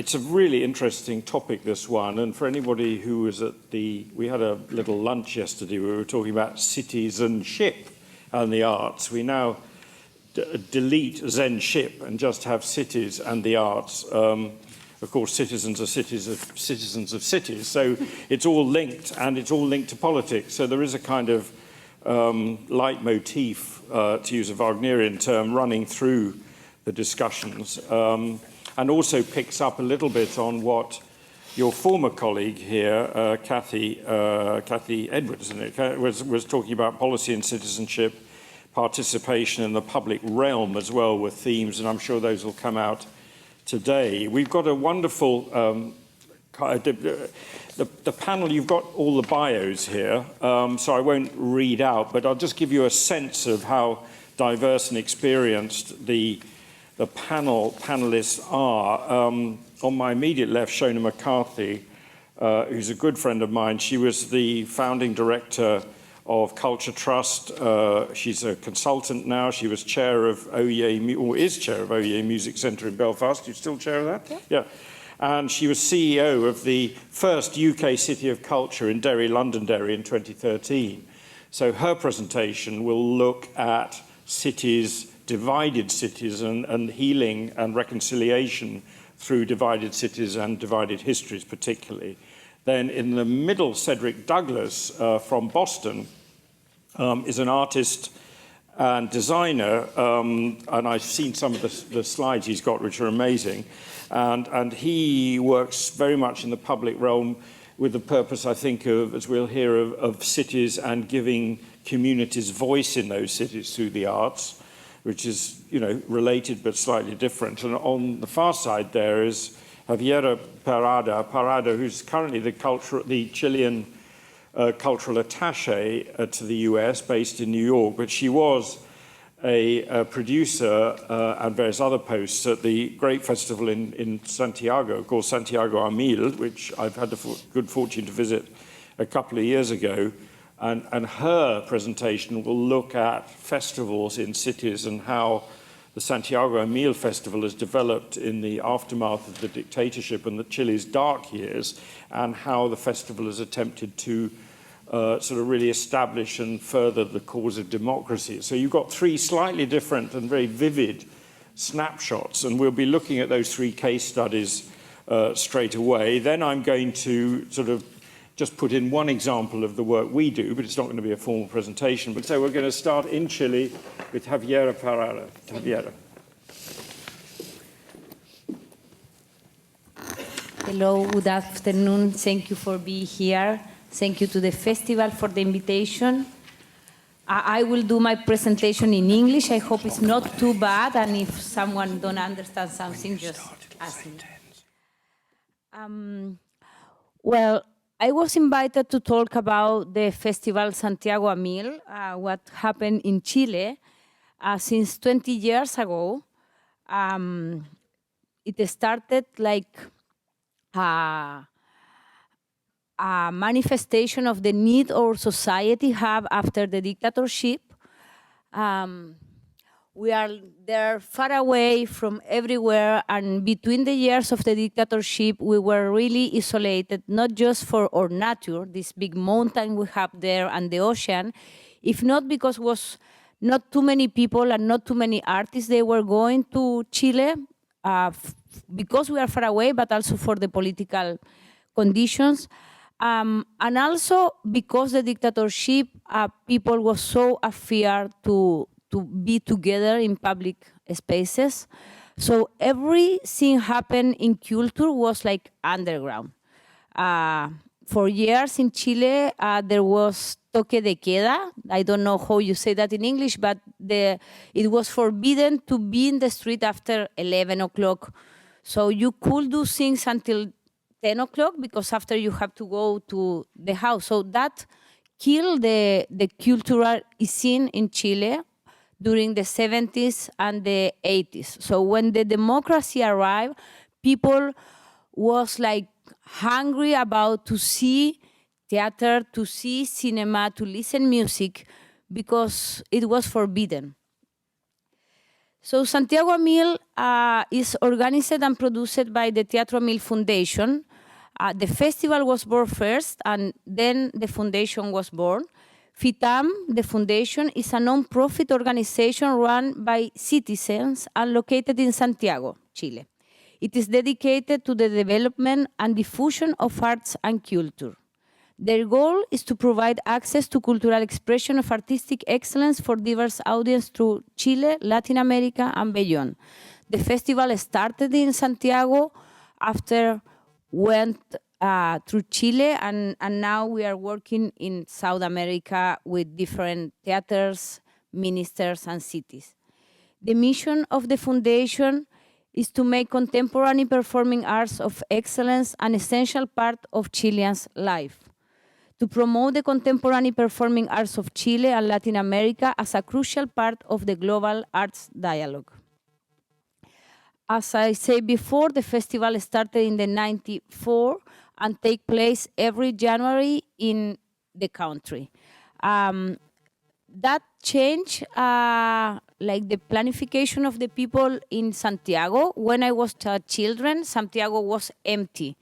it's a really interesting topic, this one, and for anybody who was we had a little lunch yesterday, we were talking about cities and ship and the arts. We now delete Zen ship and just have cities and the arts. Of course, citizens are citizens of cities, so it's all linked, and it's all linked to politics. So there is a kind of leitmotif, to use a Wagnerian term, running through the discussions, and also picks up a little bit on what your former colleague here, Kathy Edwards, was talking about: policy and citizenship, participation in the public realm as well, with themes, and I'm sure those will come out today. We've got a wonderful, the panel, you've got all the bios here, so I won't read out, but I'll just give you a sense of how diverse and experienced the panelists are. On my immediate left, Shona McCarthy, who's a good friend of mine. She was the founding director of Culture Trust. She's a consultant now. She was chair of OEA, or is chair of OEA Music Centre in Belfast. You still chair of that? Yeah. And she was CEO of the first UK City of Culture in Derry, Londonderry, in 2013. So her presentation will look at cities, divided cities, and healing and reconciliation through divided cities and divided histories particularly. Then in the middle, Cedric Douglas from Boston is an artist and designer, and I've seen some of the slides he's got, which are amazing. And he works very much in the public realm with the purpose, I think, of, as we'll hear, of cities and giving communities voice in those cities through the arts, which is, related but slightly different. And on the far side there is Javiera Parada, who's currently the Chilean cultural attaché to the US, based in New York, but she was a producer and various other posts at the great festival in Santiago, called Santiago a Mil, which I've had the good fortune to visit a couple of years ago. And her presentation will look at festivals in cities and how the Santiago a Mil festival has developed in the aftermath of the dictatorship and Chile's dark years, and how the festival has attempted to sort of really establish and further the cause of democracy. So you've got three slightly different and very vivid snapshots, and we'll be looking at those three case studies straight away. Then I'm going to sort of just put in one example of the work we do, but it's not going to be a formal presentation. But so we're going to start in Chile with Javiera Parada. Javiera. Hello, good afternoon. Thank you for being here. Thank you to the festival for the invitation. I will do my presentation in English. I hope it's not too bad, and if someone don't understand something, just ask me. Well, I was invited to talk about the festival Santiago a Mil, what happened in Chile since 20 years ago. It started like a manifestation of the need our society have after the dictatorship. We are there far away from everywhere, and between the years of the dictatorship, we were really isolated, not just for our nature, this big mountain we have there and the ocean, if not because was not too many people and not too many artists, they were going to Chile because we are far away, but also for the political conditions. And also because the dictatorship, people were so afraid to be together in public spaces. So everything happened in culture was like underground. For years in Chile, there was toque de queda. I don't know how you say that in English, but it was forbidden to be in the street after 11 o'clock. So you could do things until 10 o'clock because after you have to go to the house. So that killed the cultural scene in Chile during the 70s and the 80s. So when the democracy arrived, people was like hungry about to see theater, to see cinema, to listen music, because it was forbidden. So Santiago Mil is organized and produced by the Teatro Mil Foundation. The festival was born first, and then the foundation was born. FITAM, the foundation, is a non-profit organization run by citizens and located in Santiago, Chile. It is dedicated to the development and diffusion of arts and culture. Their goal is to provide access to cultural expression of artistic excellence for diverse audience through Chile, Latin America, and beyond. The festival started in Santiago, after went through Chile, and now we are working in South America with different theaters, ministers, and cities. The mission of the foundation is to make contemporary performing arts of excellence an essential part of Chileans' life, to promote the contemporary performing arts of Chile and Latin America as a crucial part of the global arts dialogue. As I said before, the festival started in the '94 and take place every January in the country. That changed, like the planification of the people in Santiago. When I was children, Santiago was empty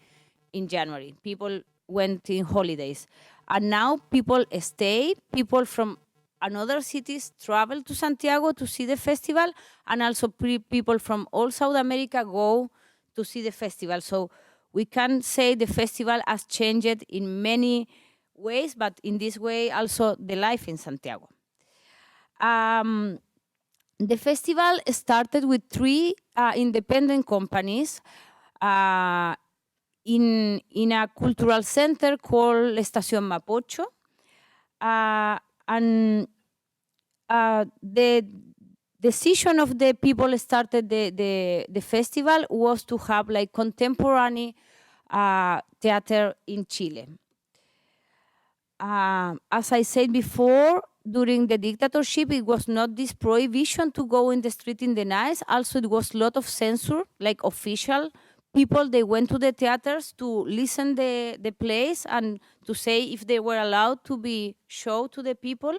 in January. People went in holidays. And now people stay, people from another cities travel to Santiago to see the festival, and also people from all South America go to see the festival. So we can say the festival has changed in many ways, but in this way also the life in Santiago. The festival started with 3 independent companies in a cultural center called Estación Mapocho. And the decision of the people started the festival was to have like contemporary theater in Chile. As I said before, during the dictatorship, it was not this prohibition to go in the street in the night. Also, it was a lot of censor, like official people. They went to the theaters to listen the plays and to say if they were allowed to be shown to the people.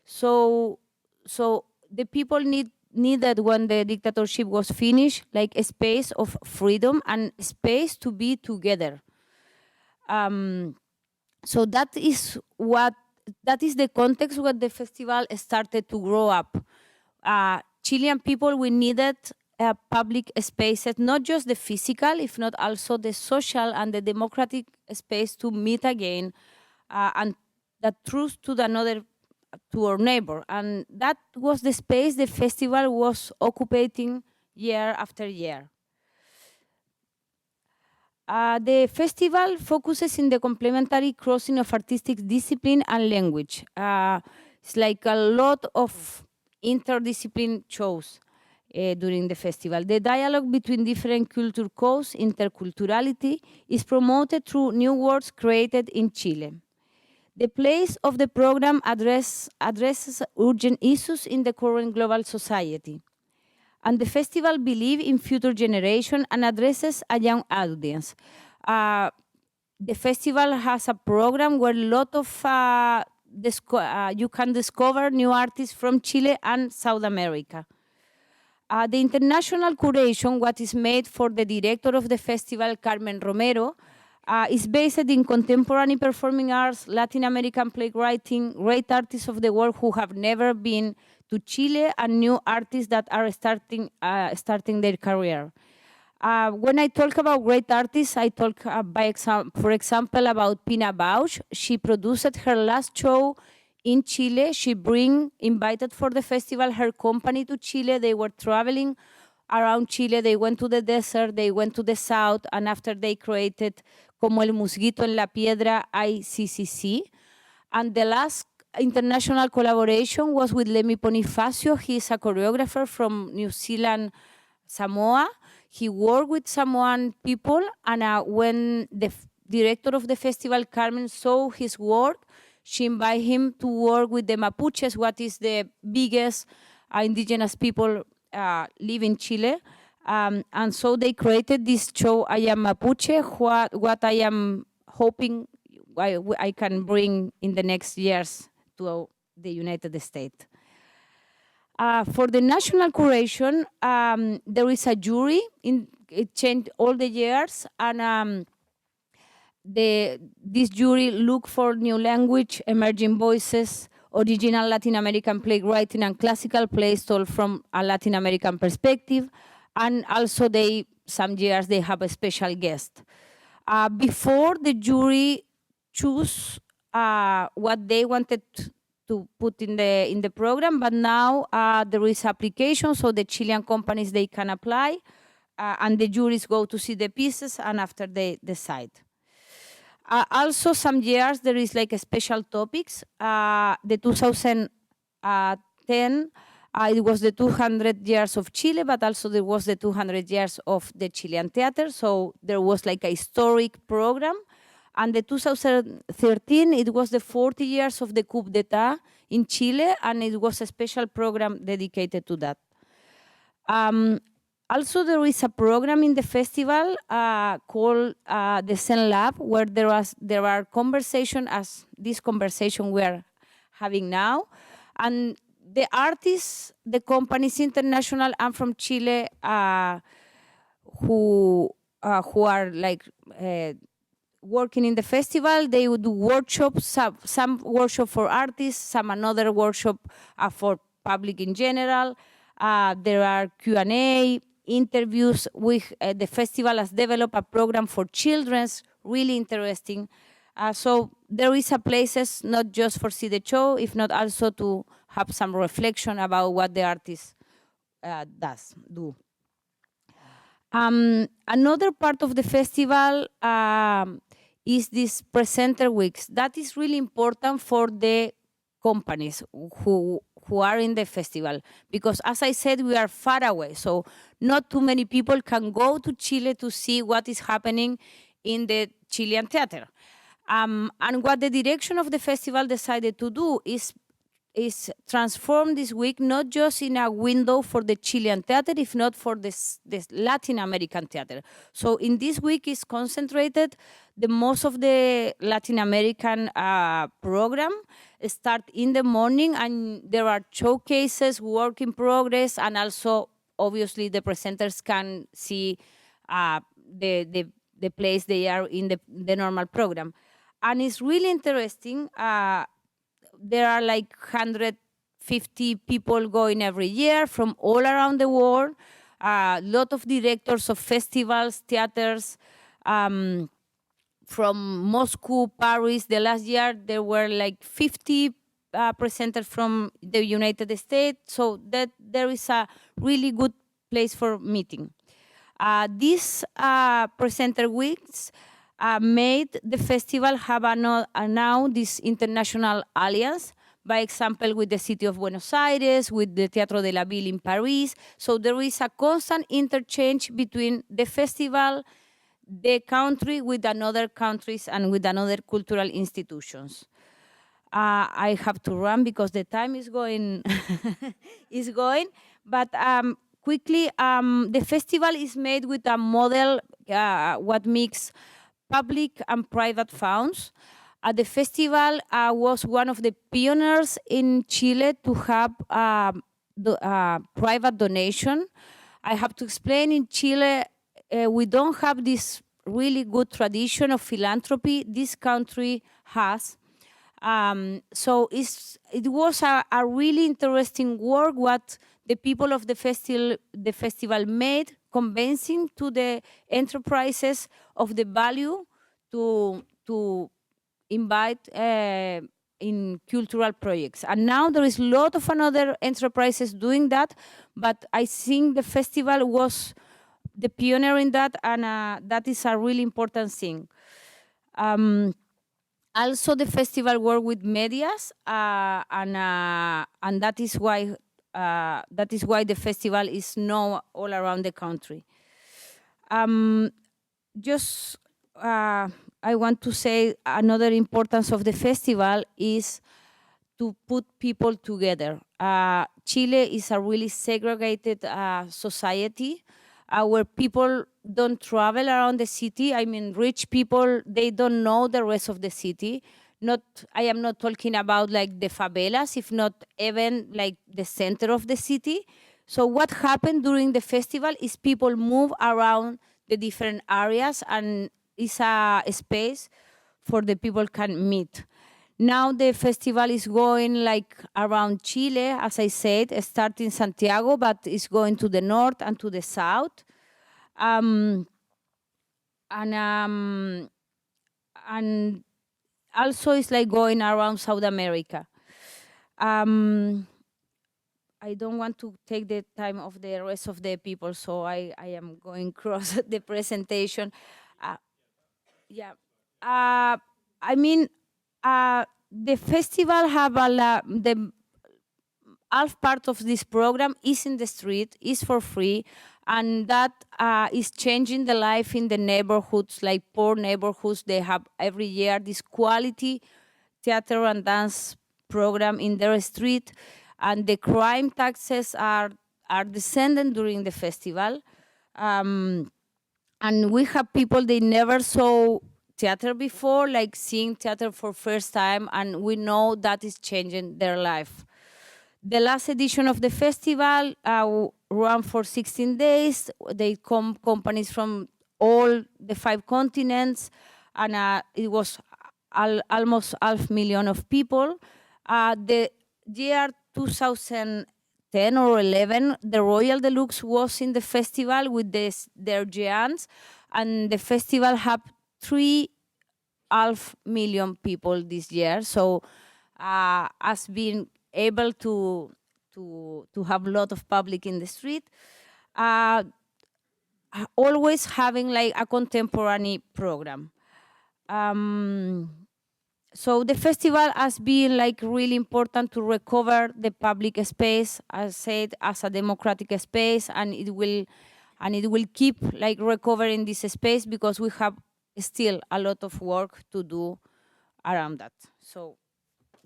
So the people needed, when the dictatorship was finished, like a space of freedom and space to be together. So that is the context where the festival started to grow up. Chilean people, we needed public spaces, not just the physical, if not also the social and the democratic space to meet again, and that truth to our neighbor. And that was the space the festival was occupying year after year. The festival focuses in the complementary crossing of artistic discipline and language. It's like a lot of interdiscipline shows during the festival. The dialogue between different culture codes, interculturality, is promoted through new words created in Chile. The place of the program addresses urgent issues in the current global society. And the festival believes in future generation and addresses a young audience. The festival has a program where a lot of you can discover new artists from Chile and South America. The international curation, what is made for the director of the festival, Carmen Romero, is based in contemporary performing arts, Latin American playwriting, great artists of the world who have never been to Chile, and new artists that are starting their career. When I talk about great artists, I talk, for example, about Pina Bausch. She produced her last show in Chile. She invited for the festival her company to Chile. They were traveling around Chile. They went to the desert, they went to the south, and after they created Como el Musguito en la Piedra, ICCC. And the last international collaboration was with Lemmy Bonifacio. He's a choreographer from New Zealand, Samoa. He worked with Samoan people, and when the director of the festival, Carmen, saw his work, she invited him to work with the Mapuches, what is the biggest indigenous people live in Chile. And so they created this show, I Am Mapuche, what I am hoping I can bring in the next years to the United States. For the national curation, there is a jury. It changed all the years, and this jury look for new language, emerging voices, original Latin American playwriting, and classical plays told from a Latin American perspective. And also, some years they have a special guest. Before the jury choose what they wanted to put in the program, but now there is application, so the Chilean companies they can apply, and the juries go to see the pieces, and after they decide. Also, some years there is like a special topics. The 2010, it was the 200 years of Chile, but also there was the 200 years of the Chilean theater. So there was like a historic program. And the 2013, it was the 40 years of the coup d'etat in Chile, and it was a special program dedicated to that. Also, there is a program in the festival called the Zen Lab, where there are conversations, as this conversation we are having now, and the artists, the companies, international and from Chile, who are like working in the festival, they would do workshops, some workshop for artists, some another workshop for public in general. There are Q&A, interviews. The festival has developed a program for children's, really interesting. So there is a places not just for see the show, if not also to have some reflection about what the artist do. Another part of the festival is this presenter weeks. That is really important for the companies who are in the festival, because as I said, we are far away, so not too many people can go to Chile to see what is happening in the Chilean theater. And what the direction of the festival decided to do is transform this week not just in a window for the Chilean theater, if not for this Latin American theater. So in this week is concentrated the most of the Latin American program start in the morning, and there are showcases, work in progress, and also obviously the presenters can see the place they are in the normal program. And it's really interesting. There are like 150 people going every year from all around the world. A lot of directors of festivals, theaters, from Moscow, Paris. The last year there were like 50 presenters from the United States. So that there is a really good place for meeting. These presenter weeks made the festival have now this international alliance, by example, with the city of Buenos Aires, with the Teatro de la Ville in Paris. So there is a constant interchange between the festival, the country, with another countries and with another cultural institutions. I have to run because the time is going, but quickly, the festival is made with a model what mix public and private funds. The festival was one of the pioneers in Chile to have private donation. I have to explain, in Chile, we don't have this really good tradition of philanthropy. This country has. So it was a really interesting work what the people of the festival made, convincing to the enterprises of the value to invite in cultural projects. And now there is a lot of another enterprises doing that, but I think the festival was the pioneer in that, and that is a really important thing. Also, the festival work with medias, and that is why the festival is known all around the country. I want to say another importance of the festival is to put people together. Chile is a really segregated society where people don't travel around the city. I mean, rich people, they don't know the rest of the city. I am not talking about like the favelas, if not even like the center of the city. So what happened during the festival is people move around the different areas, and it's a space for the people can meet. Now the festival is going like around Chile, as I said, starting Santiago, but it's going to the north and to the south. Um, and also it's like going around South America. I don't want to take the time of the rest of the people, so I am going across the presentation. Uh, yeah. I mean, the festival have the half part of this program is in the street, is for free, and that is changing the life in the neighborhoods, like poor neighborhoods. They have every year this quality theater and dance program in their street, and the crime taxes are descending during the festival. And we have people they never saw theater before, like seeing theater for first time, and we know that is changing their life. The last edition of the festival ran for 16 days. They come companies from all the 5 continents, and it was almost 500,000 of people. The year 2010 or 11, the Royal Deluxe was in the festival with their giants, and the festival had 3.5 million people this year. So, us being able to have a lot of public in the street, always having like a contemporary program. So the festival has been like really important to recover the public space, as said, as a democratic space, and it will keep like recovering this space because we have still a lot of work to do around that. So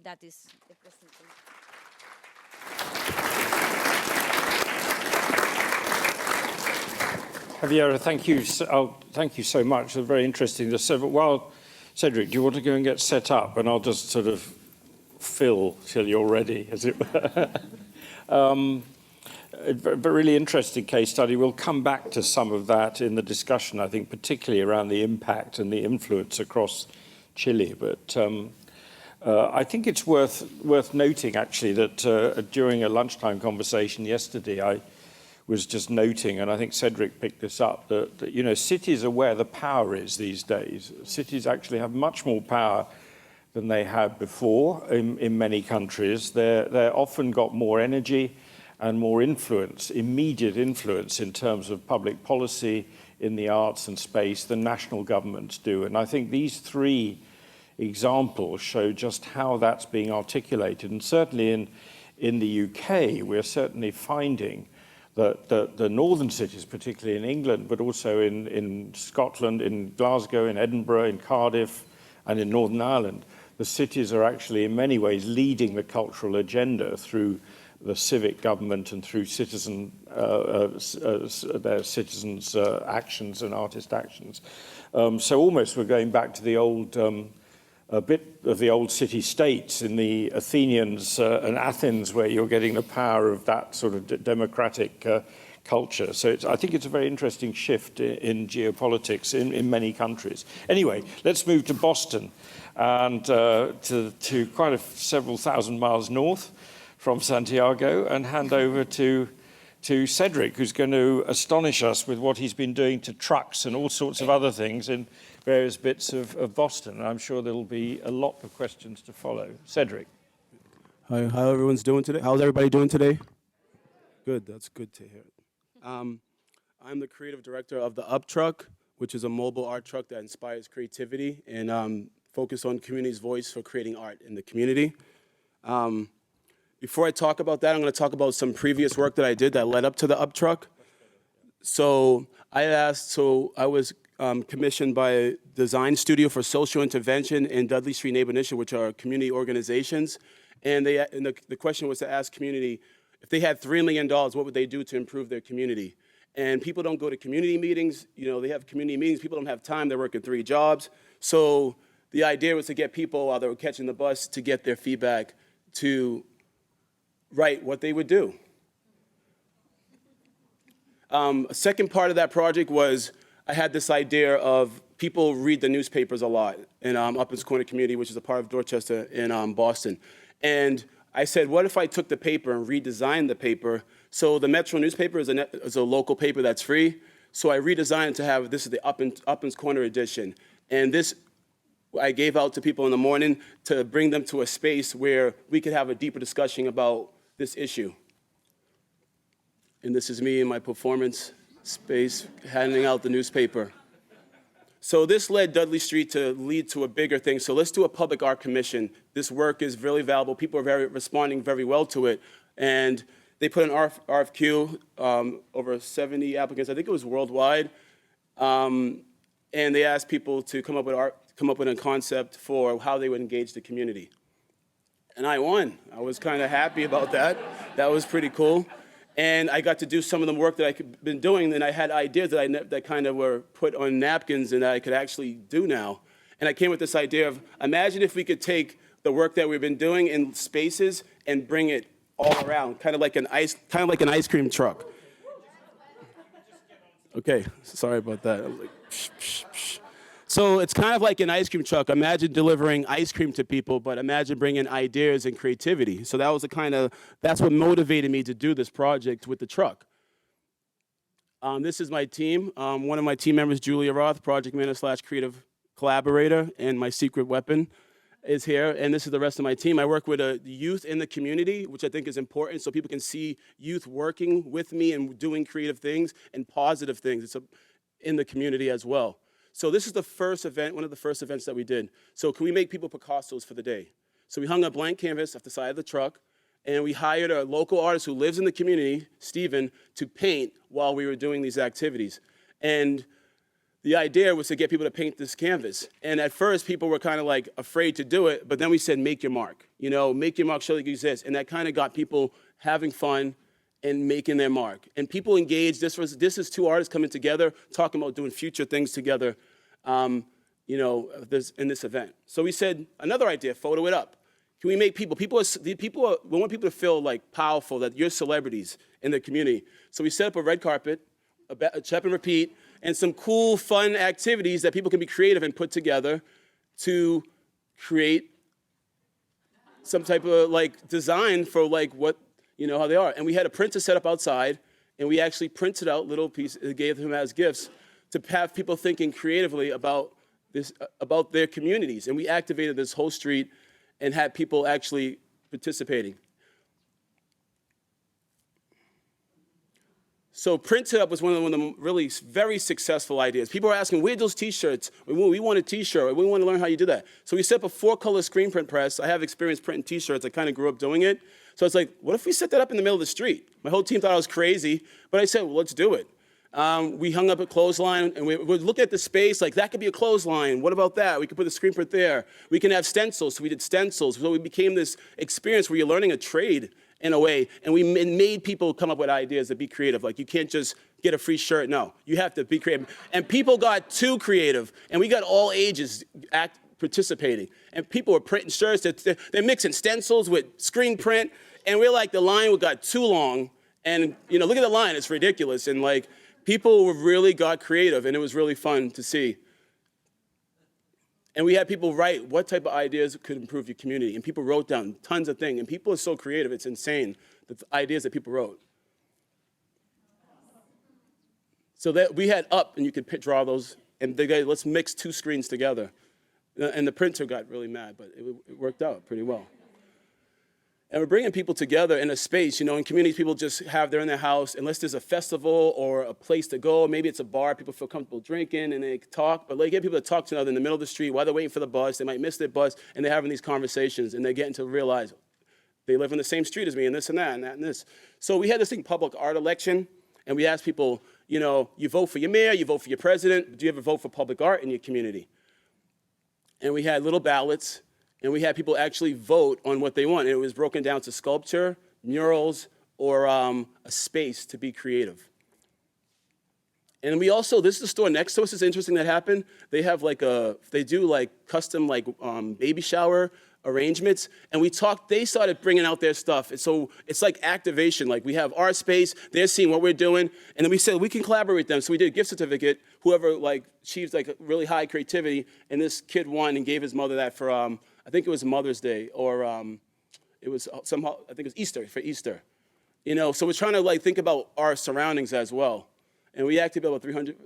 that is the presentation. Javiera, thank you so much. It's very interesting. Well, Cedric, do you want to go and get set up? And I'll just sort of fill till you're ready, as it were. But really interesting case study. We'll come back to some of that in the discussion, I think, particularly around the impact and the influence across Chile. But I think it's worth noting, actually, that during a lunchtime conversation yesterday, I was just noting, and I think Cedric picked this up, that you know, cities are where the power is these days. Cities actually have much more power than they had before in many countries. They're often got more energy and more influence, immediate influence in terms of public policy in the arts and space than national governments do. And I think these 3 examples show just how that's being articulated. And certainly in the UK, we're certainly finding that the northern cities, particularly in England, but also in Scotland, in Glasgow, in Edinburgh, in Cardiff, and in Northern Ireland, the cities are actually in many ways leading the cultural agenda through the civic government and through their citizens' actions and artist actions. So almost we're going back to the old, a bit of the old city-states in the Athenians and Athens, where you're getting the power of that sort of democratic culture. So I think it's a very interesting shift in geopolitics in many countries. Anyway, let's move to Boston and to quite several thousand miles north from Santiago, and hand over to Cedric, who's going to astonish us with what he's been doing to trucks and all sorts of other things in various bits of Boston. And I'm sure there'll be a lot of questions to follow. Cedric. Hi, how everyone's doing today? How's everybody doing today? Good, that's good to hear. I'm the creative director of the Up Truck, which is a mobile art truck that inspires creativity and focus on community's voice for creating art in the community. Before I talk about that, I'm going to talk about some previous work that I did that led up to the Up Truck. So I was commissioned by a design studio for social intervention in Dudley Street Neighbor Initiative, which are community organizations. And the question was to ask community, if they had $3 million, what would they do to improve their community? And people don't go to community meetings. You know, they have community meetings. People don't have time. They're working 3 jobs. So the idea was to get people, while they were catching the bus, to get their feedback to write what they would do. A second part of that project was I had this idea of people read the newspapers a lot in Uplands Corner community, which is a part of Dorchester in Boston. And I said, what if I took the paper and redesigned the paper? So the Metro newspaper is a local paper that's free. So I redesigned it to have, this is the Uplands Corner edition. And this I gave out to people in the morning to bring them to a space where we could have a deeper discussion about this issue. And this is me in my performance space handing out the newspaper. So this led Dudley Street to lead to a bigger thing. So let's do a public art commission. This work is really valuable. People are responding very well to it. And they put an RFQ, over 70 applicants. I think it was worldwide. And they asked people to come up with a concept for how they would engage the community. And I won. I was kind of happy about that. That was pretty cool. And I got to do some of the work that I've been doing, and I had ideas that kind of were put on napkins and that I could actually do now. And I came with this idea of, imagine if we could take the work that we've been doing in spaces and bring it all around, kind of like an ice cream truck. Okay, sorry about that. I'm like, psh, psh, psh. So it's kind of like an ice cream truck. Imagine delivering ice cream to people, but imagine bringing ideas and creativity. So that was that's what motivated me to do this project with the truck. This is my team. One of my team members, Julia Roth, project manager / creative collaborator, and my secret weapon is here. And this is the rest of my team. I work with youth in the community, which I think is important, so people can see youth working with me and doing creative things and positive things. It's in the community as well. So this is the first event, one of the first events that we did. So can we make people Picassos for the day? So we hung a blank canvas off the side of the truck, and we hired a local artist who lives in the community, Stephen, to paint while we were doing these activities. And the idea was to get people to paint this canvas. And at first, people were kind of like afraid to do it, but then we said, make your mark. You know, make your mark, show that you exist. And that kind of got people having fun and making their mark. And people engaged. This is two artists coming together, talking about doing future things together, in this event. So we said, another idea, photo it up. Can we make we want people to feel like powerful, that you're celebrities in the community. So we set up a red carpet, a chop and repeat, and some cool, fun activities that people can be creative and put together to create some type of design for what, how they are. And we had a printer set up outside, and we actually printed out little pieces, gave them as gifts to have people thinking creatively about this, about their communities. And we activated this whole street and had people actually participating. So Print It Up was one of the really very successful ideas. People were asking, where are those T-shirts? We want a T-shirt. We want to learn how you do that. So we set up a 4-color screen print press. I have experience printing T-shirts. I kind of grew up doing it. So it's like, what if we set that up in the middle of the street? My whole team thought I was crazy, but I said, well, let's do it. We hung up a clothesline, and we would look at the space, like that could be a clothesline. What about that? We could put a screen print there. We can have stencils, so we did stencils. So we became this experience where you're learning a trade in a way, and we made people come up with ideas to be creative. Like, you can't just get a free shirt. No, you have to be creative. And people got too creative, and we got all ages participating. And people were printing shirts. They're mixing stencils with screen print, and we're like, the line got too long. And, look at the line. It's ridiculous. And, people really got creative, and it was really fun to see. And we had people write what type of ideas could improve your community. And people wrote down tons of things. And people are so creative, it's insane, the ideas that people wrote. So that we had up, and you could draw those, and they go, let's mix 2 screens together. And the printer got really mad, but it worked out pretty well. And we're bringing people together in a space, in communities people just they're in their house, unless there's a festival or a place to go, maybe it's a bar, people feel comfortable drinking and they talk, but get people to talk to each other in the middle of the street while they're waiting for the bus, they might miss their bus, and they're having these conversations, and they're getting to realize they live in the same street as me, and this and that and that and this. So we had this thing, public art election, and we asked people, you vote for your mayor, you vote for your president, do you ever vote for public art in your community? And we had little ballots, and we had people actually vote on what they want. And it was broken down to sculpture, murals, or a space to be creative. And we also, this is the store next to us. It's interesting that happened. They have they do like custom baby shower arrangements. And they started bringing out their stuff. And so it's like activation. Like we have our space, they're seeing what we're doing. And then we said we can collaborate with them. So we did a gift certificate, whoever achieved really high creativity. And this kid won and gave his mother that for, I think it was Mother's Day or it was somehow, I think it was Easter, for Easter. So we're trying to think about our surroundings as well. And we activated about 300,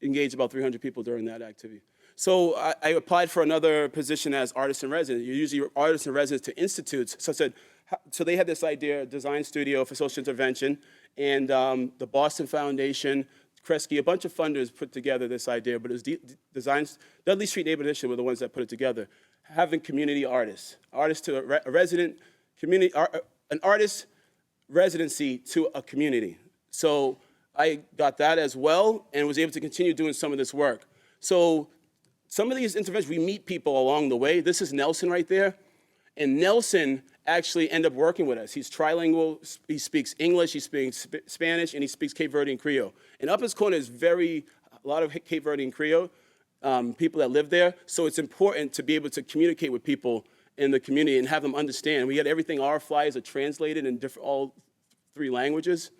engaged about 300 people during that activity. So I applied for another position as artist in residence. You usually artist in residence to institutes. So they had this idea, design studio for social intervention, and the Boston Foundation, Kresge, a bunch of funders put together this idea, but it was Dudley Street Neighborhood Initiative were the ones that put it together. Having community artists to a resident, an artist residency to a community. So I got that as well and was able to continue doing some of this work. So some of these interventions, we meet people along the way. This is Nelson right there. And Nelson actually ended up working with us. He's trilingual. He speaks English, he speaks Spanish, and he speaks Cape Verdean Creole. And up his corner is a lot of Cape Verdean Creole people that live there. So it's important to be able to communicate with people in the community and have them understand. We had everything, our flyers are translated in all 3 languages.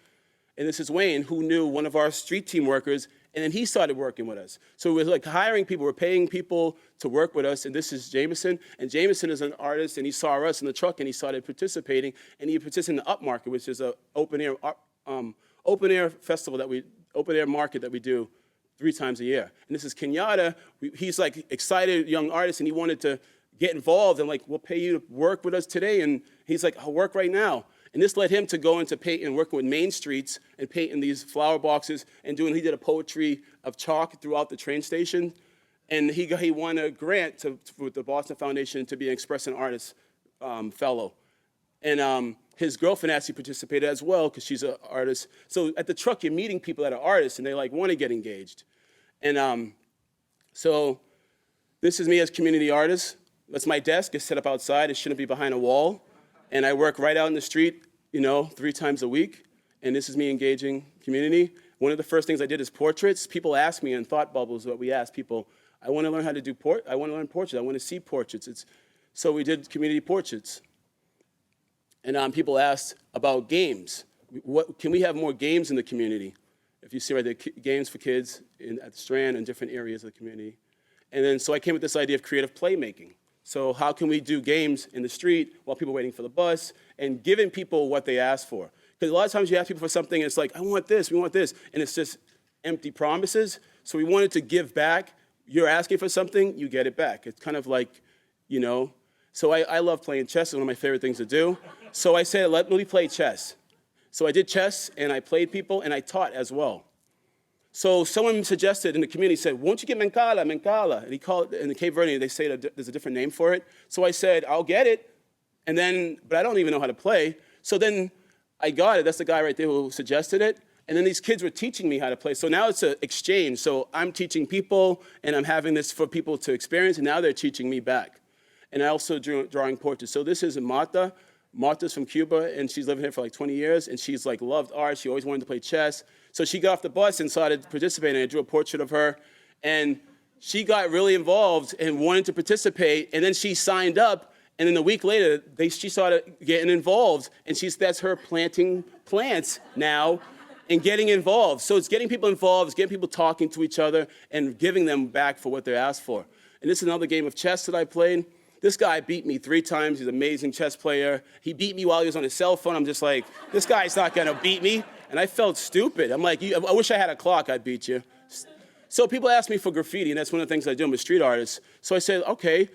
And this is Wayne, who knew one of our street team workers, and then he started working with us. So it was hiring people, we're paying people to work with us, and this is Jameson. And Jameson is an artist, and he saw us in the truck, and he started participating, and he participated in the Upmarket, which is an open air festival open air market that we do 3 times a year. And this is Kenyatta. He's excited young artist, and he wanted to get involved, and we'll pay you to work with us today. And he's like, I'll work right now. And this led him to go into painting and working with Main Streets and painting these flower boxes and he did a poetry of chalk throughout the train station. And he won a grant with the Boston Foundation to be an Expressing Artist fellow. And his girlfriend actually participated as well because she's an artist. So at the truck, you're meeting people that are artists and they want to get engaged. And so this is me as community artist. That's my desk. It's set up outside. It shouldn't be behind a wall. And I work right out in the street, 3 times a week. And this is me engaging community. One of the first things I did is portraits. People ask me in Thought Bubbles what we ask people. I want to learn how to do I want to learn portraits. I want to see portraits. So we did community portraits. And people asked about games. Can we have more games in the community? If you see right there, games for kids at the Strand and different areas of the community. And then so I came with this idea of creative playmaking. So how can we do games in the street while people are waiting for the bus and giving people what they ask for? Because a lot of times you ask people for something and it's I want this, we want this, and it's just empty promises. So we wanted to give back. You're asking for something, you get it back. It's kind of so I love playing chess. It's one of my favorite things to do. So I said, let me play chess. So I did chess and I played people and I taught as well. So someone suggested in the community, said, won't you get Menkala? And he called it, in the Cape Verdean, they say that there's a different name for it. So I said, I'll get it, but I don't even know how to play. So then I got it. That's the guy right there who suggested it. And then these kids were teaching me how to play. So now it's an exchange. So I'm teaching people, and I'm having this for people to experience, and now they're teaching me back. And I also drawing portraits. So this is Marta. Marta's from Cuba, and she's living here for 20 years, and she's loved art. She always wanted to play chess. So she got off the bus and started participating. I drew a portrait of her, and she got really involved and wanted to participate, and then she signed up, and then a week later, she started getting involved, and that's her planting plants now and getting involved. So it's getting people involved, it's getting people talking to each other and giving them back for what they asked for. And this is another game of chess that I played. This guy beat me 3 times. He's an amazing chess player. He beat me while he was on his cell phone. I'm just this guy's not going to beat me. And I felt stupid. I'm I wish I had a clock, I'd beat you. So people ask me for graffiti, and that's one of the things I do. I'm a street artist. So I said, okay,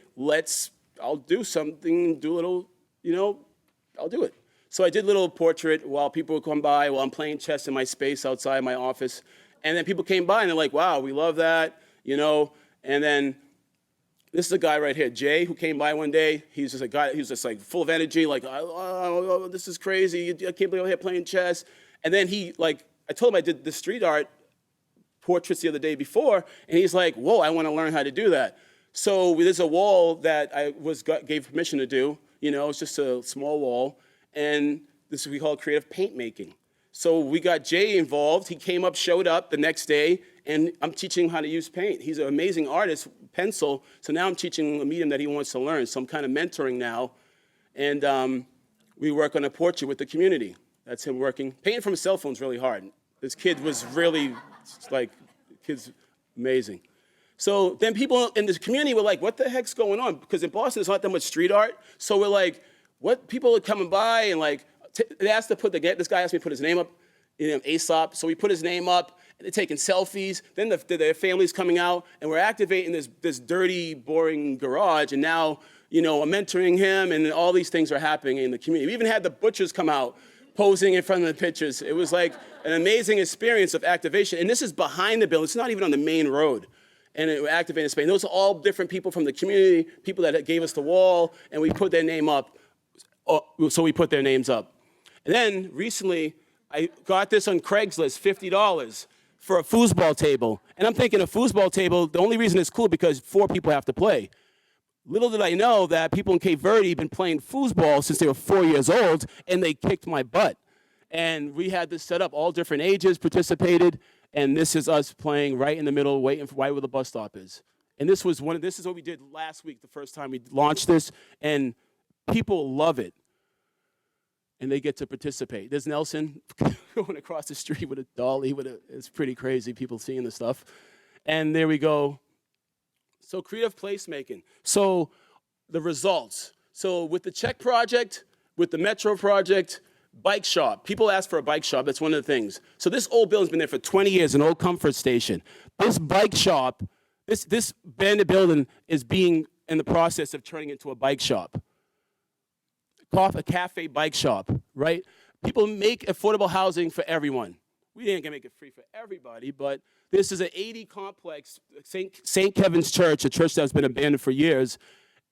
I'll do something, I'll do it. So I did a little portrait while people would come by, while I'm playing chess in my space outside my office. And then people came by, and they're wow, we love that, And then this is a guy right here, Jay, who came by one day. He's just a guy, he was just full of energy, oh, this is crazy. I can't believe I'm here playing chess. And then I told him I did the street art portraits the other day before, and he's whoa, I want to learn how to do that. So there's a wall that I gave permission to do. It's just a small wall, and this we call creative paintmaking. So we got Jay involved. He came up, showed up the next day, and I'm teaching him how to use paint. He's an amazing artist, pencil. So now I'm teaching him a medium that he wants to learn. So I'm kind of mentoring now. And we work on a portrait with the community. That's him working. Painting from a cell phone is really hard. This kid was really, like, kid's amazing. So then people in this community were like, what the heck's going on? Because in Boston, there's not that much street art. So we're like, what? People are coming by and like, they asked to put this guy asked me to put his name up, Aesop. So we put his name up, and they're taking selfies. Then their family's coming out, and we're activating this dirty, boring garage. And now, I'm mentoring him, and all these things are happening in the community. We even had the butchers come out, posing in front of the pictures. It was like an amazing experience of activation. And this is behind the building. It's not even on the main road. And we're activating Spain. Those are all different people from the community, people that gave us the wall, and we put their name up. So we put their names up. And then recently, I got this on Craigslist, $50 for a foosball table. And I'm thinking a foosball table, the only reason it's cool because 4 people have to play. Little did I know that people in Cape Verde have been playing foosball since they were 4 years old, and they kicked my butt. And we had this set up, all different ages participated, and this is us playing right in the middle, waiting for right where the bus stop is. And this is what we did last week, the first time we launched this, and people love it. And they get to participate. There's Nelson going across the street with a dolly. It's pretty crazy, people seeing this stuff. And there we go. So creative placemaking. So the results. So with the Czech project, with the Metro project, bike shop. People ask for a bike shop. That's one of the things. So this old building's been there for 20 years, an old comfort station. This bike shop, this abandoned building is being in the process of turning into a bike shop. A cafe bike shop, right? People make affordable housing for everyone. We ain't gonna make it free for everybody, but this is an 80 complex, St. Kevin's Church, a church that's been abandoned for years,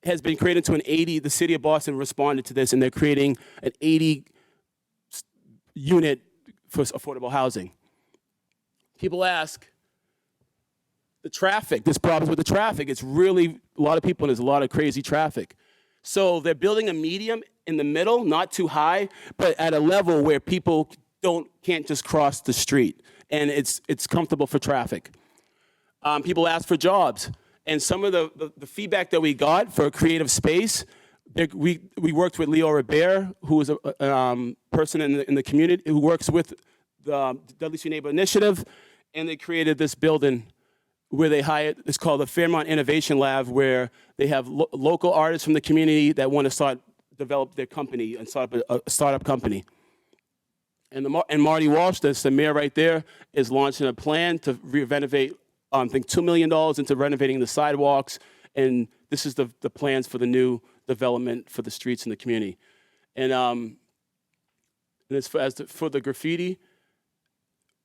has been created to an 80, the city of Boston responded to this, and they're creating an 80 unit for affordable housing. People ask, the traffic, this problem with the traffic, it's really a lot of people and there's a lot of crazy traffic. So they're building a medium in the middle, not too high, but at a level where people can't just cross the street, and it's comfortable for traffic. People ask for jobs, and some of the feedback that we got for a creative space, we worked with Leo Ribera, who is a person in the community who works with the Dudley Street Neighborhood Initiative, and they created this building where they hired, it's called the Fairmont Innovation Lab, where they have local artists from the community that want to develop their company and start up a startup company. And Marty Walsh, that's the mayor right there, is launching a plan to renovate, I think $2 million into renovating the sidewalks, and this is the plans for the new development for the streets in the community. And as for the graffiti,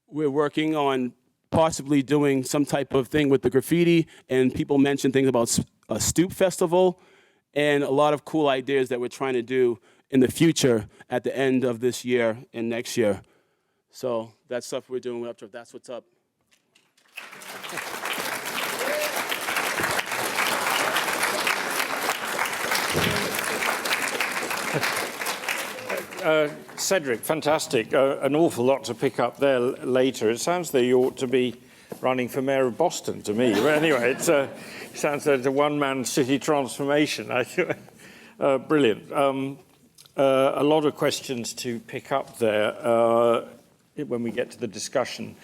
we're working on possibly doing some type of thing with the graffiti, and people mention things about a stoop festival and a lot of cool ideas that we're trying to do in the future at the end of this year and next year. So that's stuff we're doing with Updraft. That's what's up. Cedric, fantastic. An awful lot to pick up there later. It sounds that you ought to be running for mayor of Boston to me. But anyway, it sounds like a one-man city transformation. Brilliant. A lot of questions to pick up there when we get to the discussion.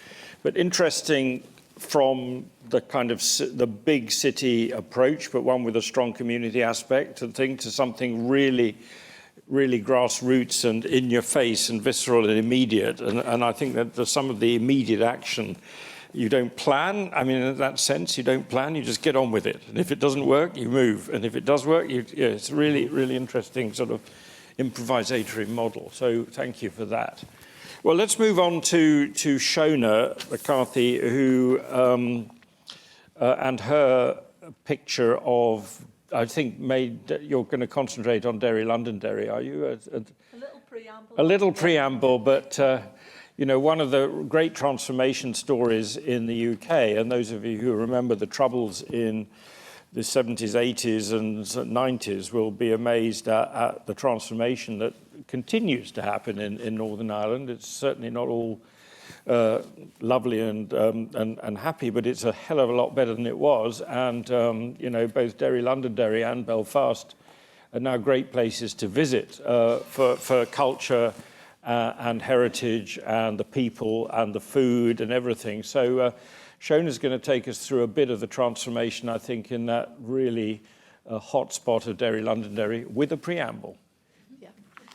But interesting from the kind of the big city approach, but one with a strong community aspect to something really grassroots and in your face and visceral and immediate. And I think that there's some of the immediate action you don't plan. I mean, in that sense, you don't plan, you just get on with it. And if it doesn't work, you move. And if it does work, it's a really interesting sort of improvisatory model. So thank you for that. Well, let's move on to Shona McCarthy, who and her picture of, I think, you're going to concentrate on Derry, Londonderry, are you? A little preamble. A little preamble, but one of the great transformation stories in the UK, and those of you who remember the Troubles in the 70s, 80s, and 90s will be amazed at the transformation that continues to happen in Northern Ireland. It's certainly not all lovely and happy, but it's a hell of a lot better than it was. And, you know, both Derry, Londonderry and Belfast are now great places to visit for culture and heritage and the people and the food and everything. So Shona's going to take us through a bit of the transformation, I think, in that really hot spot of Derry, Londonderry, with a preamble. Yeah.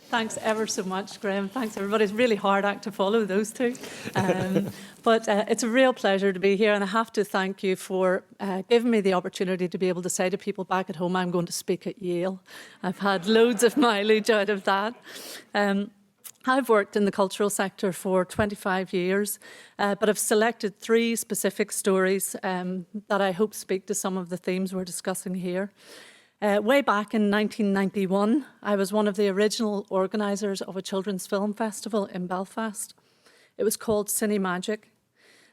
Thanks ever so much, Graham. Thanks, everybody. It's a really hard act to follow, those two. But it's a real pleasure to be here, and I have to thank you for giving me the opportunity to be able to say to people back at home, I'm going to speak at Yale. I've had loads of mileage out of that. I've worked in the cultural sector for 25 years, but I've selected 3 specific stories that I hope speak to some of the themes we're discussing here. Way back in 1991, I was one of the original organisers of a children's film festival in Belfast. It was called Cinemagic.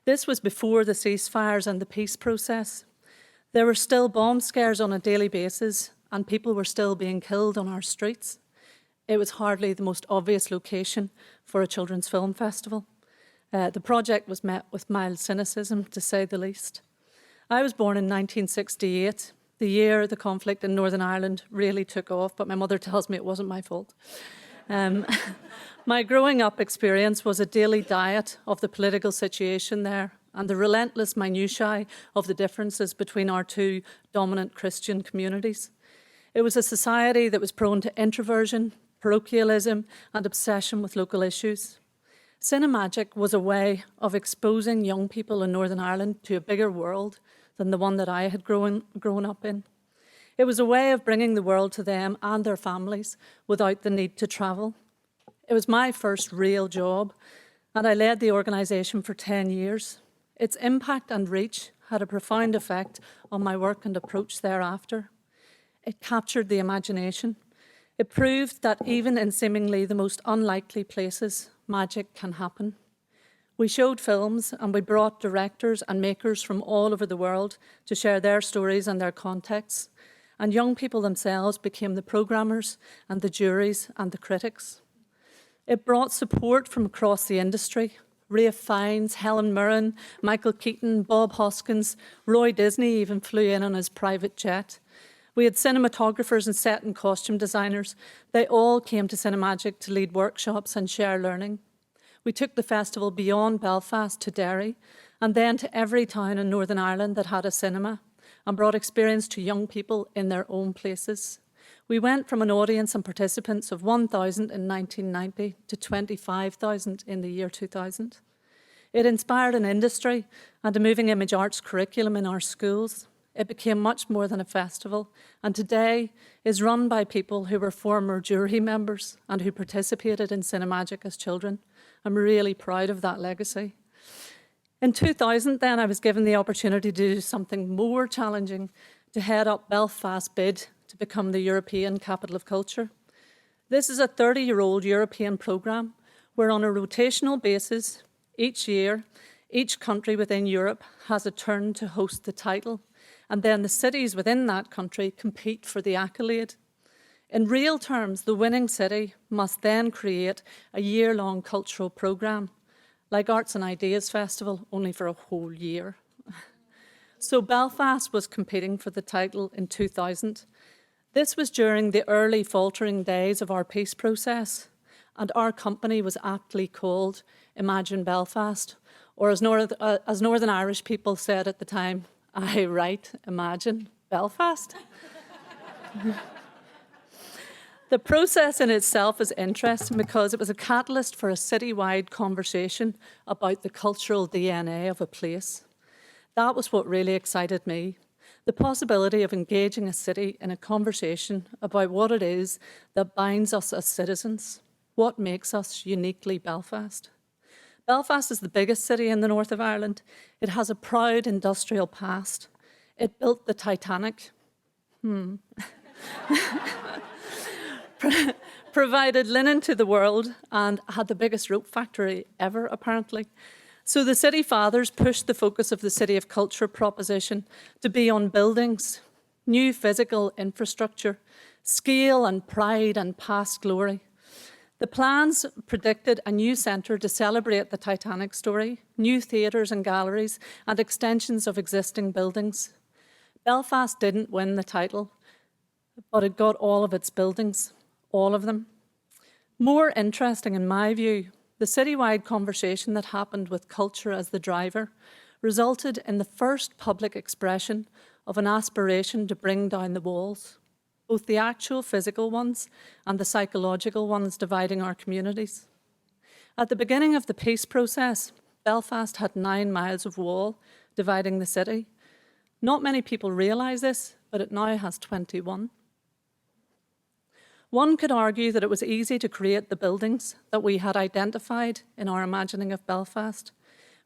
This was before the ceasefires and the peace process. There were still bomb scares on a daily basis, and people were still being killed on our streets. It was hardly the most obvious location for a children's film festival. The project was met with mild cynicism, to say the least. I was born in 1968, the year the conflict in Northern Ireland really took off, but my mother tells me it wasn't my fault. My growing up experience was a daily diet of the political situation there and the relentless minutiae of the differences between our 2 dominant Christian communities. It was a society that was prone to introversion, parochialism, and obsession with local issues. Cinemagic was a way of exposing young people in Northern Ireland to a bigger world than the one that I had grown up in. It was a way of bringing the world to them and their families without the need to travel. It was my first real job, and I led the organisation for 10 years. Its impact and reach had a profound effect on my work and approach thereafter. It captured the imagination. It proved that even in seemingly the most unlikely places, magic can happen. We showed films and we brought directors and makers from all over the world to share their stories and their contexts, and young people themselves became the programmers and the juries and the critics. It brought support from across the industry. Ralph Fiennes, Helen Mirren, Michael Keaton, Bob Hoskins, Roy Disney even flew in on his private jet. We had cinematographers and set and costume designers. They all came to Cinemagic to lead workshops and share learning. We took the festival beyond Belfast to Derry and then to every town in Northern Ireland that had a cinema and brought experience to young people in their own places. We went from an audience and participants of 1,000 in 1990 to 25,000 in the year 2000. It inspired an industry and a moving image arts curriculum in our schools. It became much more than a festival, and today is run by people who were former jury members and who participated in Cinemagic as children. I'm really proud of that legacy. In 2000, then, I was given the opportunity to do something more challenging, to head up Belfast's bid to become the European Capital of Culture. This is a 30-year-old European programme where, on a rotational basis, each year, each country within Europe has a turn to host the title, and then the cities within that country compete for the accolade. In real terms, the winning city must then create a year-long cultural programme, like Arts and Ideas Festival, only for a whole year. So Belfast was competing for the title in 2000. This was during the early faltering days of our peace process, and our company was aptly called Imagine Belfast, or as Northern Irish people said at the time, I write, imagine, Belfast. The process in itself is interesting because it was a catalyst for a citywide conversation about the cultural DNA of a place. That was what really excited me, the possibility of engaging a city in a conversation about what it is that binds us as citizens, what makes us uniquely Belfast. Belfast is the biggest city in the north of Ireland. It has a proud industrial past. It built the Titanic. Provided linen to the world and had the biggest rope factory ever, apparently. So the city fathers pushed the focus of the City of Culture proposition to be on buildings, new physical infrastructure, scale and pride and past glory. The plans predicted a new centre to celebrate the Titanic story, new theatres and galleries, and extensions of existing buildings. Belfast didn't win the title, but it got all of its buildings, all of them. More interesting, in my view, the citywide conversation that happened with culture as the driver resulted in the first public expression of an aspiration to bring down the walls, both the actual physical ones and the psychological ones dividing our communities. At the beginning of the peace process, Belfast had 9 miles of wall dividing the city. Not many people realise this, but it now has 21. One could argue that it was easy to create the buildings that we had identified in our imagining of Belfast,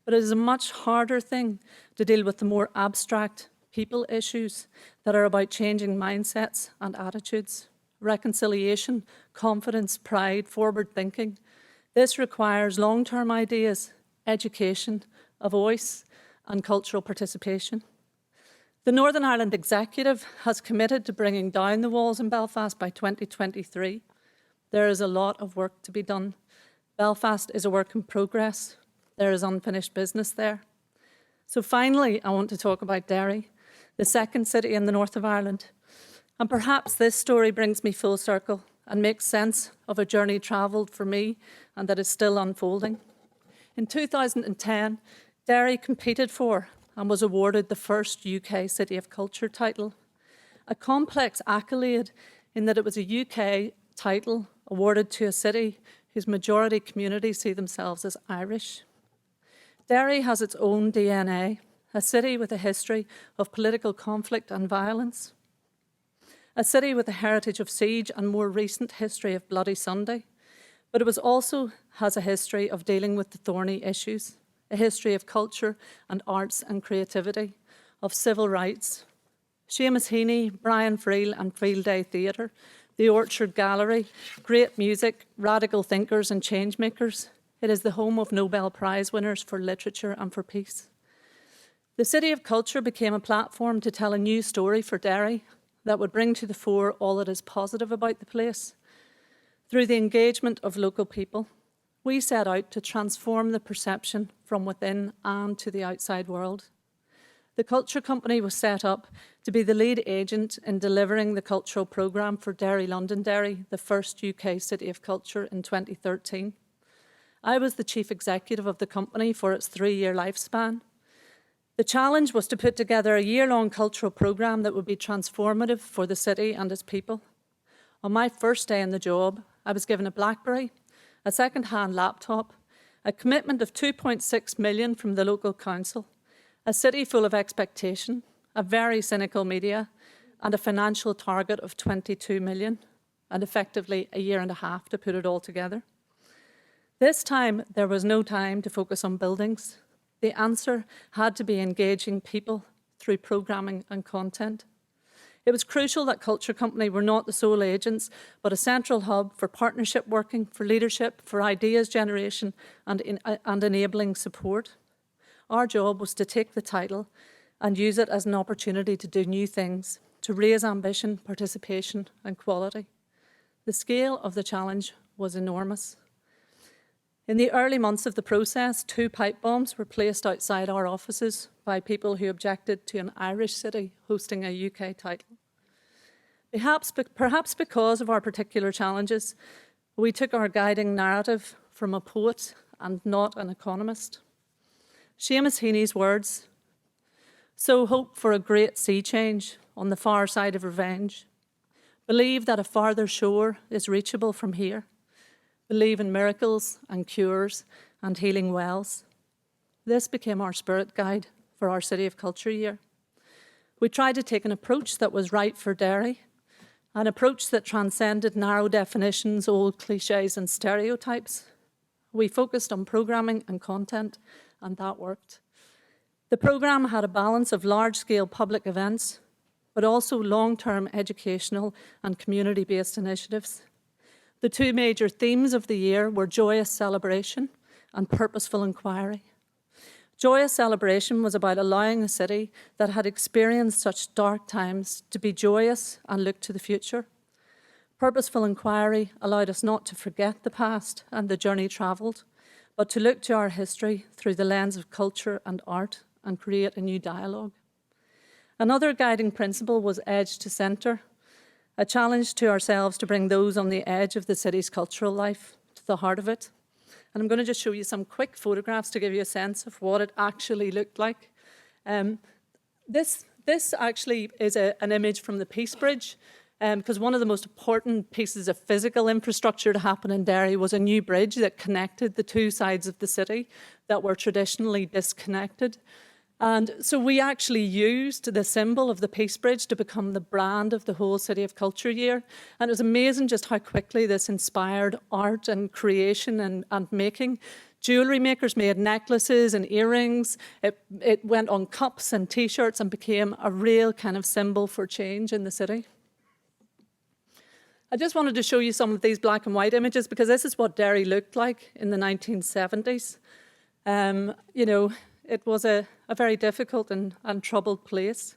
but it is a much harder thing to deal with the more abstract people issues that are about changing mindsets and attitudes, reconciliation, confidence, pride, forward thinking. This requires long-term ideas, education, a voice, and cultural participation. The Northern Ireland Executive has committed to bringing down the walls in Belfast by 2023. There is a lot of work to be done. Belfast is a work in progress. There is unfinished business there. So finally, I want to talk about Derry, the second city in the north of Ireland. And perhaps this story brings me full circle and makes sense of a journey travelled for me and that is still unfolding. In 2010, Derry competed for and was awarded the first UK City of Culture title, a complex accolade in that it was a UK title awarded to a city whose majority community see themselves as Irish. Derry has its own DNA, a city with a history of political conflict and violence, a city with a heritage of siege and more recent history of Bloody Sunday, but it also has a history of dealing with the thorny issues, a history of culture and arts and creativity, of civil rights. Seamus Heaney, Brian Friel and Field Day Theatre, the Orchard Gallery, great music, radical thinkers and changemakers. It is the home of Nobel Prize winners for literature and for peace. The City of Culture became a platform to tell a new story for Derry that would bring to the fore all that is positive about the place. Through the engagement of local people, we set out to transform the perception from within and to the outside world. The Culture Company was set up to be the lead agent in delivering the cultural programme for Derry Londonderry, the first UK City of Culture in 2013. I was the chief executive of the company for its 3-year lifespan. The challenge was to put together a year-long cultural programme that would be transformative for the city and its people. On my first day in the job, I was given a BlackBerry, a second-hand laptop, a commitment of 2.6 million from the local council, a city full of expectation, a very cynical media, and a financial target of 22 million, and effectively a year and a half to put it all together. This time, there was no time to focus on buildings. The answer had to be engaging people through programming and content. It was crucial that Culture Company were not the sole agents, but a central hub for partnership working, for leadership, for ideas generation and enabling support. Our job was to take the title and use it as an opportunity to do new things, to raise ambition, participation and quality. The scale of the challenge was enormous. In the early months of the process, 2 pipe bombs were placed outside our offices by people who objected to an Irish city hosting a UK title. Perhaps because of our particular challenges, we took our guiding narrative from a poet and not an economist. Seamus Heaney's words, "Sow hope for a great sea change on the far side of revenge. Believe that a farther shore is reachable from here. Believe in miracles and cures and healing wells." This became our spirit guide for our City of Culture year. We tried to take an approach that was right for Derry, an approach that transcended narrow definitions, old cliches and stereotypes. We focused on programming and content, and that worked. The programme had a balance of large-scale public events, but also long-term educational and community-based initiatives. The 2 major themes of the year were joyous celebration and purposeful inquiry. Joyous celebration was about allowing a city that had experienced such dark times to be joyous and look to the future. Purposeful inquiry allowed us not to forget the past and the journey travelled, but to look to our history through the lens of culture and art and create a new dialogue. Another guiding principle was edge to centre, a challenge to ourselves to bring those on the edge of the city's cultural life to the heart of it. And I'm going to just show you some quick photographs to give you a sense of what it actually looked like. This actually is an image from the Peace Bridge, because one of the most important pieces of physical infrastructure to happen in Derry was a new bridge that connected the two sides of the city that were traditionally disconnected. And so we actually used the symbol of the Peace Bridge to become the brand of the whole City of Culture year. And it was amazing just how quickly this inspired art and creation and making. Jewellery makers made necklaces and earrings. It went on cups and T-shirts and became a real kind of symbol for change in the city. I just wanted to show you some of these black and white images because this is what Derry looked like in the 1970s. You know, it was a very difficult and troubled place.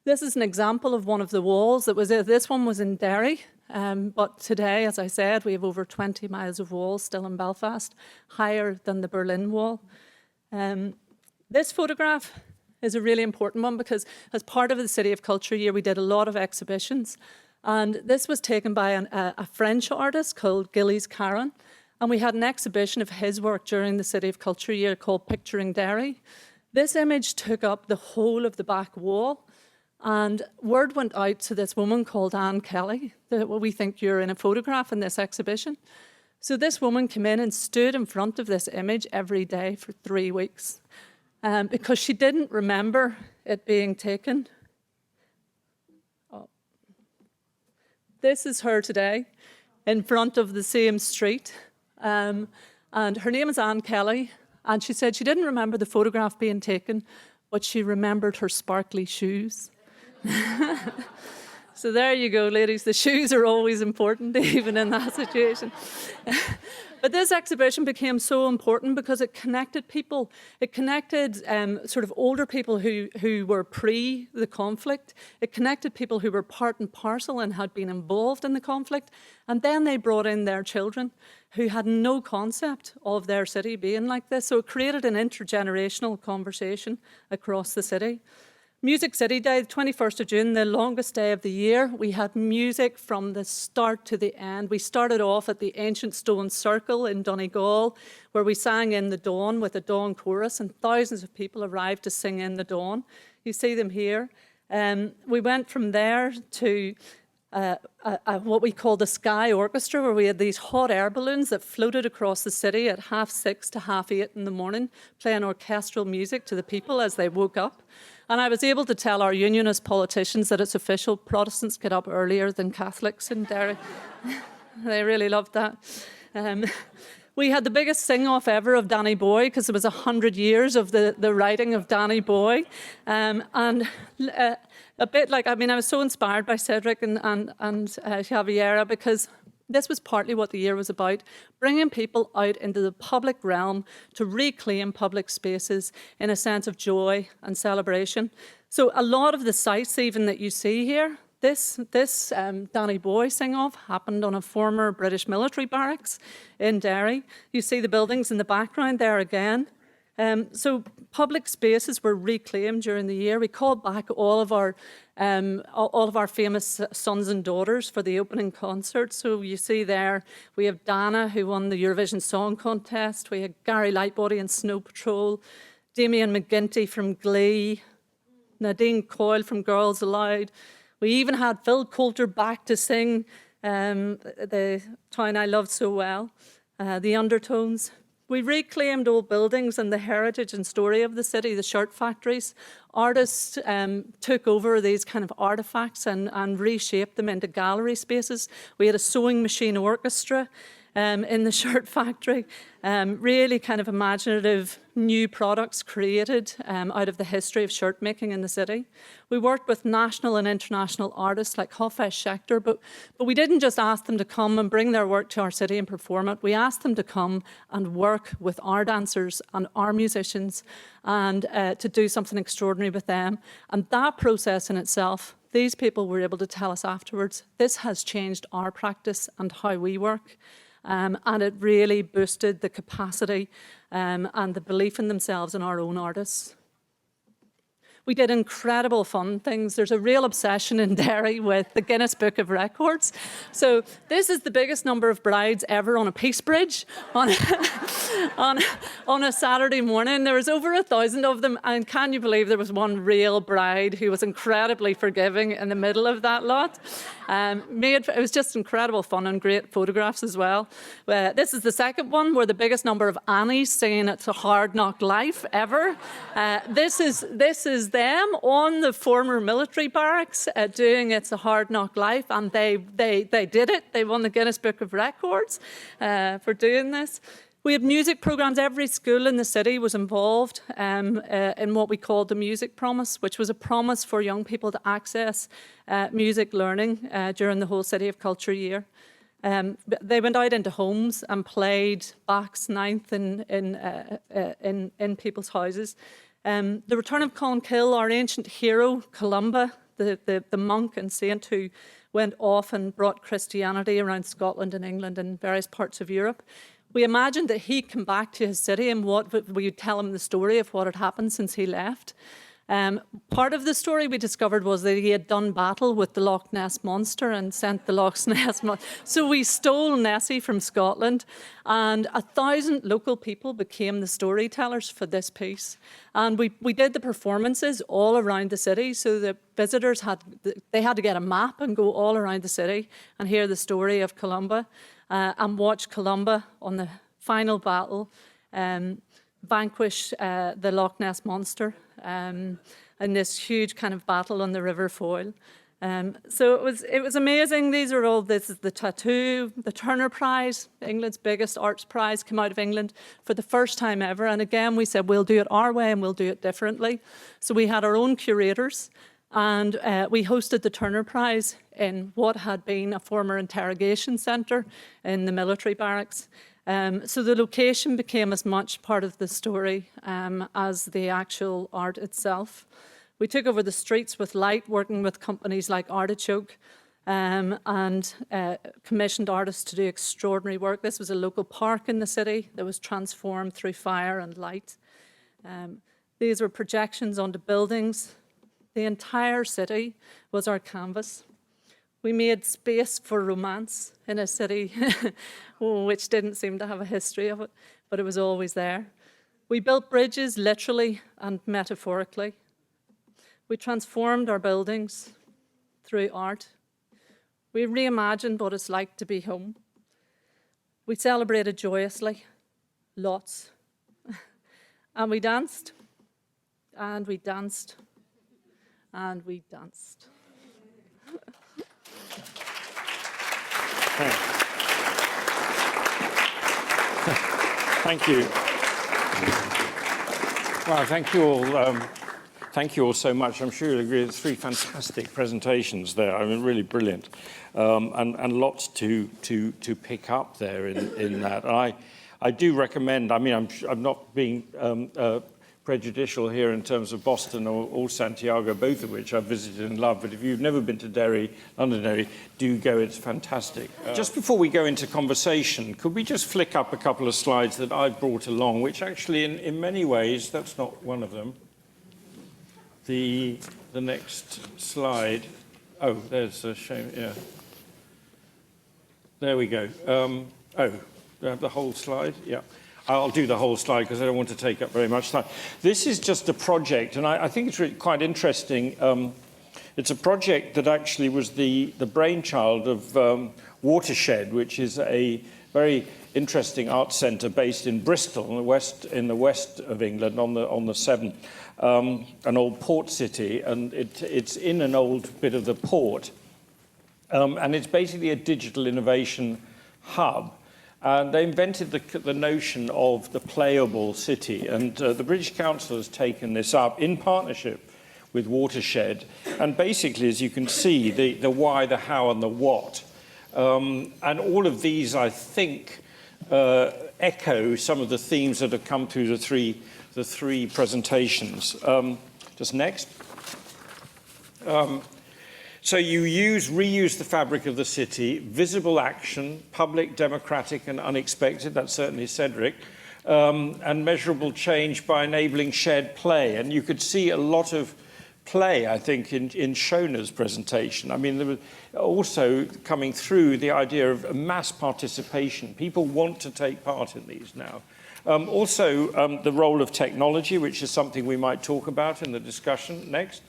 This is an example of one of the walls. This one was in Derry, but today, as I said, we have over 20 miles of walls still in Belfast, higher than the Berlin Wall. This photograph is a really important one because as part of the City of Culture year, we did a lot of exhibitions. And this was taken by a French artist called Gilles Caron. And we had an exhibition of his work during the City of Culture year called Picturing Derry. This image took up the whole of the back wall. And word went out to this woman called Anne Kelly that we think you're in a photograph in this exhibition. So this woman came in and stood in front of this image every day for 3 weeks because she didn't remember it being taken. Oh. This is her today in front of the same street. And her name is Anne Kelly. And she said she didn't remember the photograph being taken, but she remembered her sparkly shoes. So there you go, ladies. The shoes are always important, even in that situation. But this exhibition became so important because it connected people. It connected sort of older people who were pre the conflict. It connected people who were part and parcel and had been involved in the conflict. And then they brought in their children who had no concept of their city being like this. So it created an intergenerational conversation across the city. Music City Day, the 21st of June, the longest day of the year. We had music from the start to the end. We started off at the ancient stone circle in Donegal, where we sang In the Dawn with a dawn chorus, and thousands of people arrived to sing In the Dawn. You see them here. We went from there to what we call the Sky Orchestra, where we had these hot air balloons that floated across the city at 6:30 to 8:30 in the morning, playing orchestral music to the people as they woke up. And I was able to tell our unionist politicians that it's official, Protestants get up earlier than Catholics in Derry. They really loved that. We had the biggest sing-off ever of Danny Boy because it was 100 years of the writing of Danny Boy. A bit like, I mean, I was so inspired by Cedric and Javiera because this was partly what the year was about, bringing people out into the public realm to reclaim public spaces in a sense of joy and celebration. So a lot of the sites even that you see here, this Danny Boy sing-off happened on a former British military barracks in Derry. You see the buildings in the background there again. So public spaces were reclaimed during the year. We called back all of our famous sons and daughters for the opening concert. So you see there, we have Dana, who won the Eurovision Song Contest. We had Gary Lightbody in Snow Patrol, Damien McGuinty from Glee, Nadine Coyle from Girls Aloud. We even had Phil Coulter back to sing the town I loved so well, The Undertones. We reclaimed old buildings and the heritage and story of the city, the shirt factories. Artists took over these kind of artifacts and reshaped them into gallery spaces. We had a sewing machine orchestra in the shirt factory. Really kind of imaginative new products created out of the history of shirt making in the city. We worked with national and international artists like Hafez Schechter, but we didn't just ask them to come and bring their work to our city and perform it. We asked them to come and work with our dancers and our musicians and to do something extraordinary with them. And that process in itself these people were able to tell us afterwards, this has changed our practice and how we work. And it really boosted the capacity and the belief in themselves and our own artists. We did incredible fun things. There's a real obsession in Derry with the Guinness Book of Records. So this is the biggest number of brides ever on a peace bridge on a Saturday morning. There was over 1,000 of them. And can you believe there was one real bride who was incredibly forgiving in the middle of that lot? It was just incredible fun and great photographs as well. This is the second one where the biggest number of Annies saying it's a hard knock life ever. This is them on the former military barracks doing It's a Hard Knock Life, and they did it. They won the Guinness Book of Records for doing this. We had music programs. Every school in the city was involved in what we called the Music Promise, which was a promise for young people to access music learning during the whole City of Culture year. They went out into homes and played Bach's Ninth in people's houses. The return of Columkill, our ancient hero, Columba, the monk and saint who went off and brought Christianity around Scotland and England and various parts of Europe. We imagined that he'd come back to his city and we'd tell him the story of what had happened since he left. Part of the story we discovered was that he had done battle with the Loch Ness Monster and sent the Loch Ness Monster. So we stole Nessie from Scotland, and 1,000 local people became the storytellers for this piece. And we did the performances all around the city, so the visitors had to get a map and go all around the city and hear the story of Columba and watch Columba on the final battle vanquish the Loch Ness Monster in this huge kind of battle on the River Foyle. So it was amazing. This is the tattoo, the Turner Prize, England's biggest arts prize, came out of England for the first time ever. And again, we said, we'll do it our way and we'll do it differently. So we had our own curators, and we hosted the Turner Prize in what had been a former interrogation centre in the military barracks. So the location became as much part of the story as the actual art itself. We took over the streets with light, working with companies like Artichoke, and commissioned artists to do extraordinary work. This was a local park in the city that was transformed through fire and light. These were projections onto buildings. The entire city was our canvas. We made space for romance in a city which didn't seem to have a history of it, but it was always there. We built bridges literally and metaphorically. We transformed our buildings through art. We reimagined what it's like to be home. We celebrated joyously, lots. And we danced, and we danced, and we danced. Thank you. Wow, thank you all. Thank you all so much. I'm sure you'll agree. There's 3 fantastic presentations there. I mean, really brilliant, and lots to pick up there in that. I do recommend. I mean, I'm not being prejudicial here in terms of Boston or Santiago, both of which I've visited and loved. But if you've never been to Derry, Londonderry, do go. It's fantastic. Just before we go into conversation, could we just flick up a couple of slides that I've brought along, which actually, in many ways, that's not one of them. The next slide. Oh, there's a shame. Yeah. There we go. Do I have the whole slide? Yeah. I'll do the whole slide because I don't want to take up very much time. This is just a project, and I think it's really quite interesting. It's a project that actually was the brainchild of Watershed, which is a very interesting art centre based in Bristol, in the west of England, on the Severn, an old port city, and it's in an old bit of the port, and it's basically a digital innovation hub. And they invented the notion of the playable city, and the British Council has taken this up in partnership with Watershed. And basically, as you can see, the why, the how, and the what. And all of these, I think, echo some of the themes that have come through the three presentations. Just next. So you reuse the fabric of the city, visible action, public, democratic, and unexpected. That's certainly Cedric. And measurable change by enabling shared play. And you could see a lot of play, I think, in Shona's presentation. I mean, there was also coming through the idea of mass participation. People want to take part in these now. Also, the role of technology, which is something we might talk about in the discussion. Next.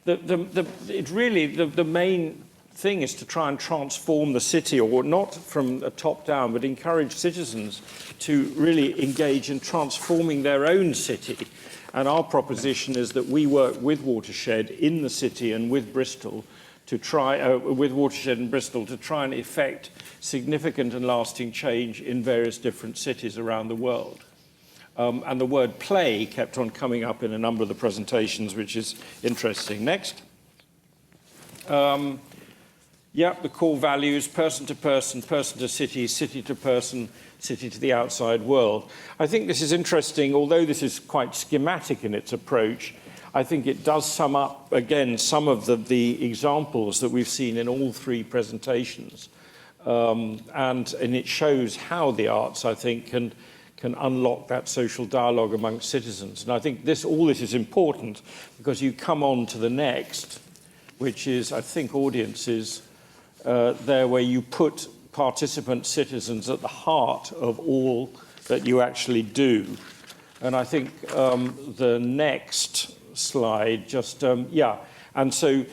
The main thing is to try and transform the city, or not from the top down, but encourage citizens to really engage in transforming their own city. And our proposition is that we work with Watershed in the city and with Bristol to try, with Watershed in Bristol to try and effect significant and lasting change in various different cities around the world. And the word play kept on coming up in a number of the presentations, which is interesting. Next. The core values, person to person to city, city to person, city to the outside world. I think this is interesting, although this is quite schematic in its approach. I think it does sum up, again, some of the examples that we've seen in all three presentations. And it shows how the arts, I think, can unlock that social dialogue amongst citizens. And I think all this is important because you come on to the next, which is, I think, audiences there where you put participant citizens at the heart of all that you actually do. And I think the next slide just, And so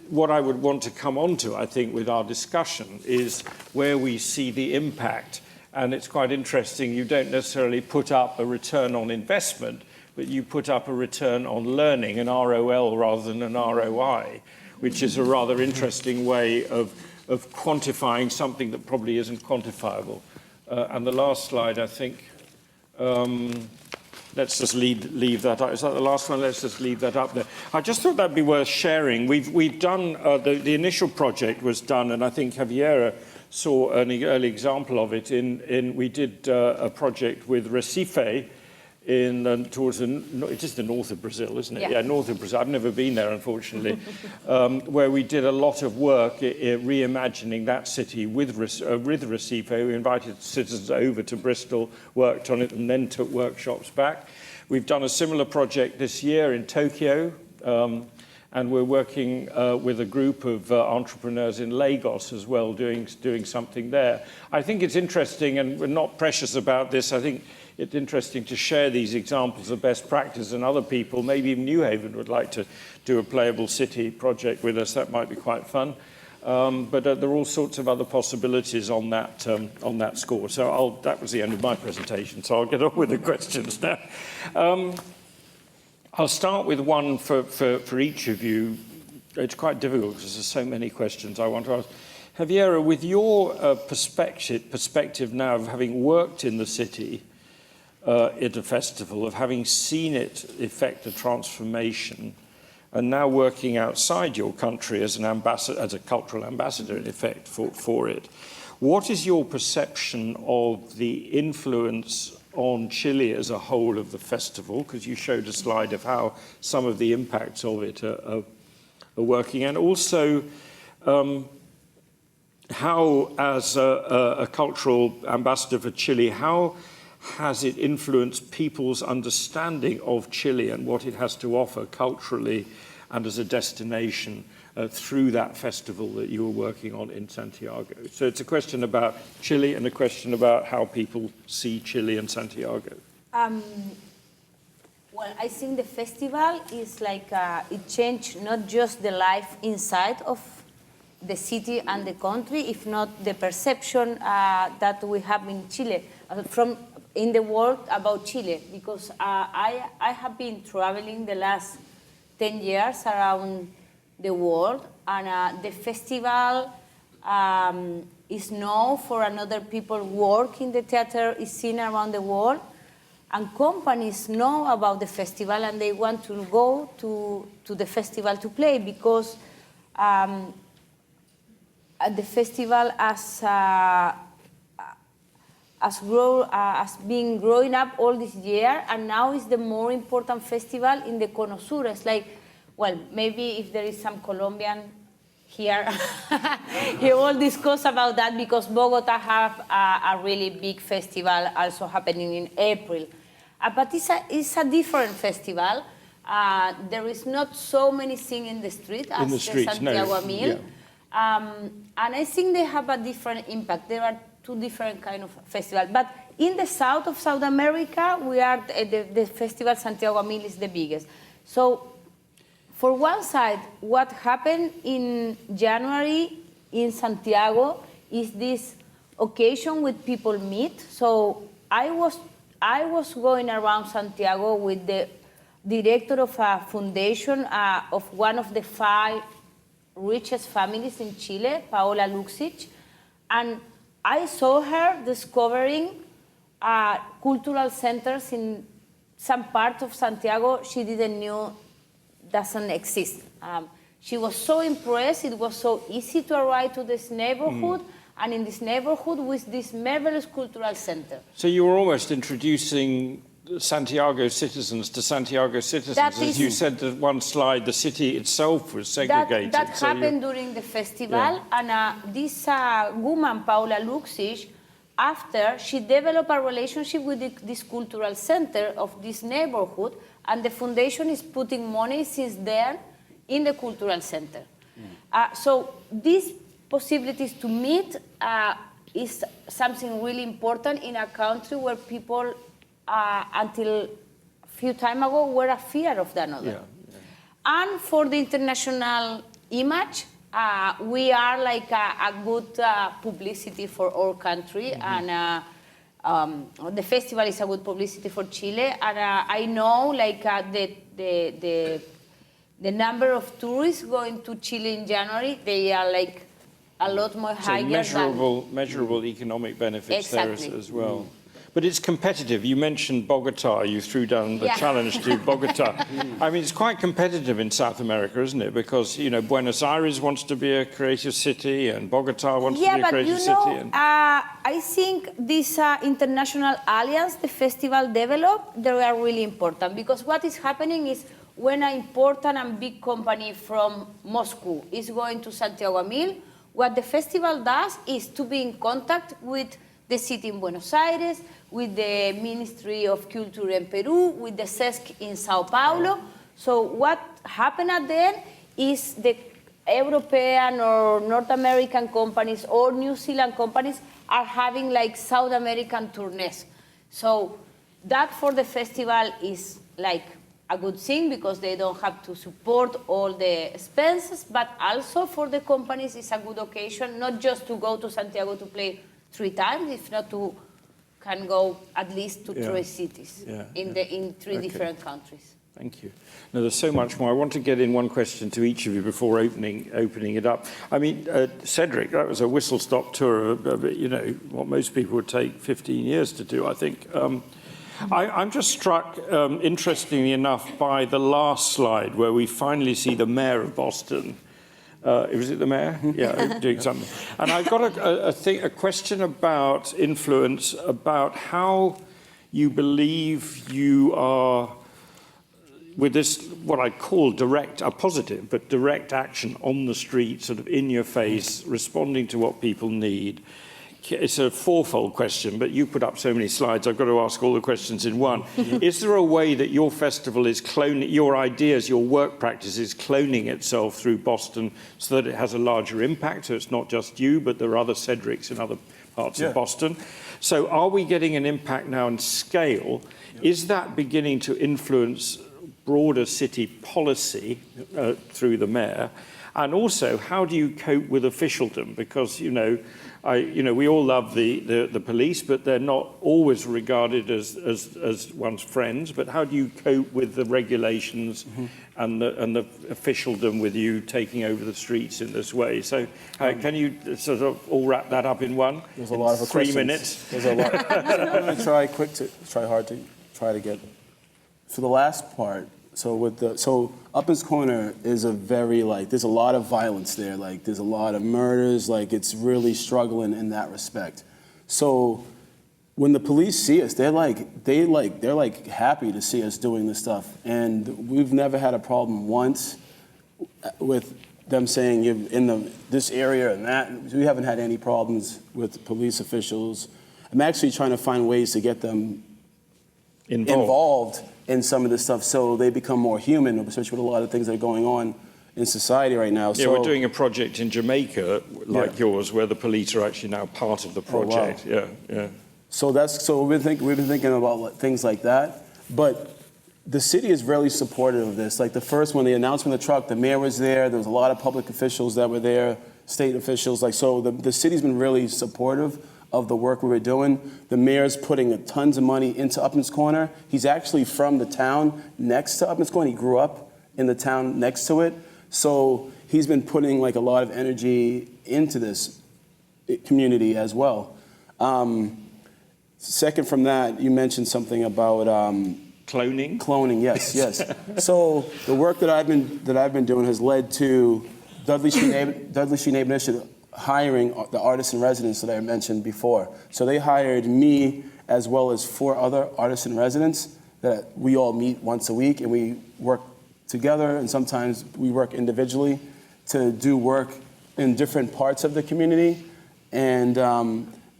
what I would want to come on to, I think, with our discussion is where we see the impact. And it's quite interesting, you don't necessarily put up a return on investment, but you put up a return on learning, an ROL rather than an ROI, which is a rather interesting way of quantifying something that probably isn't quantifiable. And the last slide, I think, let's just leave that up. Is that the last one? Let's just leave that up there. I just thought that'd be worth sharing. We've done, the initial project was done, and I think Javiera saw an early example of it. We did a project with Recife towards it is the north of Brazil, isn't it? Yeah, north of Brazil. I've never been there, unfortunately, where we did a lot of work reimagining that city with Recife. We invited citizens over to Bristol, worked on it, and then took workshops back. We've done a similar project this year in Tokyo, and we're working with a group of entrepreneurs in Lagos as well, doing something there. I think it's interesting, and we're not precious about this. I think it's interesting to share these examples of best practice, and other people, maybe even New Haven, would like to do a playable city project with us. That might be quite fun. But there are all sorts of other possibilities on that score. So that was the end of my presentation, so I'll get on with the questions now. I'll start with one for each of you. It's quite difficult because there's so many questions I want to ask. Javiera, with your perspective now of having worked in the city at a festival, of having seen it effect a transformation, and now working outside your country as an ambassador, as a cultural ambassador, in effect, for it, what is your perception of the influence on Chile as a whole of the festival? Because you showed a slide of how some of the impacts of it are working, and also how, as a cultural ambassador for Chile, how has it influenced people's understanding of Chile and what it has to offer culturally and as a destination through that festival that you were working on in Santiago? So it's a question about Chile and a question about how people see Chile and Santiago. Well, I think the festival is like, it changed not just the life inside of the city and the country, if not the perception that we have in Chile, in the world about Chile, because I have been traveling the last 10 years around the world, and the festival is known for another people work in the theater, is seen around the world, and companies know about the festival and they want to go to the festival to play, because the festival has been growing up all this year, and now is the more important festival in the Cono Sur. It's like well, maybe if there is some Colombian here, he will discuss about that because Bogota have a really big festival also happening in April. But it's a different festival. There is not so many things in the street as the Santiago Mil. And I think they have a different impact. There are two different kind of festivals. But in the south of South America, we are the festival Santiago Mil is the biggest. So for one side, what happened in January in Santiago is this occasion with people meet. So I was going around Santiago with the director of a foundation of one of the 5 richest families in Chile, Paola Luxich, and I saw her discovering cultural centers in some part of Santiago she didn't know doesn't exist. She was so impressed. It was so easy to arrive to this neighborhood, and in this neighborhood with this marvelous cultural center. So you were almost introducing Santiago citizens to Santiago citizens. As you said in one slide, the city itself was segregated. That happened during the festival, and this woman, Paola Luxich, after she developed a relationship with this cultural center of this neighborhood, and the foundation is putting money since then in the cultural center. So these possibilities to meet is something really important in a country where people until a few time ago were a fear of one another. And for the international image, we are like a good publicity for our country, and the festival is a good publicity for Chile. And I know like the number of tourists going to Chile in January, they are like a lot more higher than... Measurable economic benefits there as well. But it's competitive. You mentioned Bogota. You threw down the challenge to Bogota. I mean, it's quite competitive in South America, isn't it? Because, you know, Buenos Aires wants to be a creative city and Bogota wants to be a creative city. I think this international alliance the festival developed, they are really important. Because what is happening is when an important and big company from Moscow is going to Santiago Mil, what the festival does is to be in contact with the city in Buenos Aires, with the Ministry of Culture in Peru, with the CESC in Sao Paulo. So what happened at the end is the European or North American companies or New Zealand companies are having like South American tours. So that for the festival is like a good thing because they don't have to support all the expenses, but also for the companies it's a good occasion, not just to go to Santiago to play 3 times, if not to can go at least to 3 cities in 3 different countries. Thank you. Now, there's so much more. I want to get in one question to each of you before opening it up. I mean, Cedric, that was a whistle-stop tour of, you know, what most people would take 15 years to do, I think. I'm just struck, interestingly enough, by the last slide where we finally see the mayor of Boston. Was it the mayor? Yeah, doing something. And I've got a question about influence, about how you believe you are, with this, what I call a positive, but direct action on the street, sort of in your face, responding to what people need. It's a 4-fold question, but you put up so many slides, I've got to ask all the questions in one. Is there a way that your festival is cloning, your ideas, your work practice is cloning itself through Boston so that it has a larger impact? So it's not just you, but there are other Cedrics in other parts of Boston. So are we getting an impact now in scale? Is that beginning to influence broader city policy through the mayor? And also, how do you cope with officialdom? Because, you know, we all love the police, but they're not always regarded as one's friends. But how do you cope with the regulations and the officialdom with you taking over the streets in this way? So can you sort of all wrap that up in one? There's a lot of 3 minutes. There's a lot. I'm going to try to get for the last part. So Upper's Corner is a very, like, there's a lot of violence there. Like, there's a lot of murders. Like, it's really struggling in that respect. So when the police see us, they're happy to see us doing this stuff. And we've never had a problem once. with them saying you're in this area and that. We haven't had any problems with police officials. I'm actually trying to find ways to get them involved in some of this stuff so they become more human, especially with a lot of things that are going on in society right now. Yeah, we're doing a project in Jamaica like yours where the police are actually now part of the project. Oh, wow. Yeah. So we've been thinking about things like that, but the city is really supportive of this. Like the first, when they announced from the truck, the mayor was there. There was a lot of public officials that were there, state officials. So the city's been really supportive of the work we were doing. The mayor's putting tons of money into Upton's Corner. He's actually from the town next to Upton's Corner. He grew up in the town next to it. So he's been putting like a lot of energy into this community as well. Second from that, you mentioned something about Cloning? Cloning, yes. So the work that I've been doing has led to Dudley Street Neighborhood Initiative hiring the artists in residence that I mentioned before. So they hired me as well as 4 other artists in residence that we all meet once a week, and we work together, and sometimes we work individually to do work in different parts of the community. And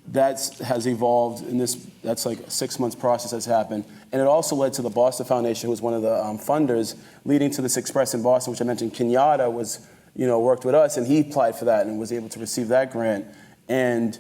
that has evolved in this, that's like a 6-month process that's happened. And it also led to the Boston Foundation, who was one of the funders, leading to this Express in Boston, which I mentioned. Kenyatta worked with us, and he applied for that and was able to receive that grant. And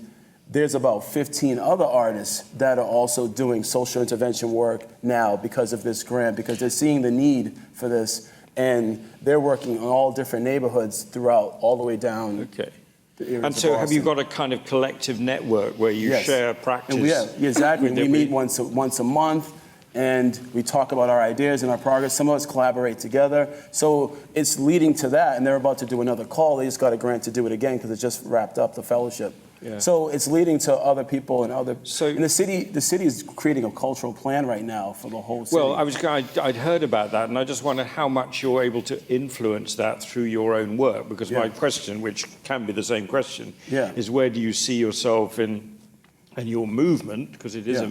there's about 15 other artists that are also doing social intervention work now because of this grant, because they're seeing the need for this. And they're working in all different neighborhoods throughout, all the way down. Okay. And so have you got a kind of collective network where you share practice? And exactly. We meet once a month, and we talk about our ideas and our progress. Some of us collaborate together. So it's leading to that, and they're about to do another call. They just got a grant to do it again because it just wrapped up the fellowship. Yeah. So it's leading to other people and other. And the city is creating a cultural plan right now for the whole city. Well, I'd heard about that, and I just wondered how much you're able to influence that through your own work. Because my question, which can be the same question, is where do you see yourself in your movement? Because it is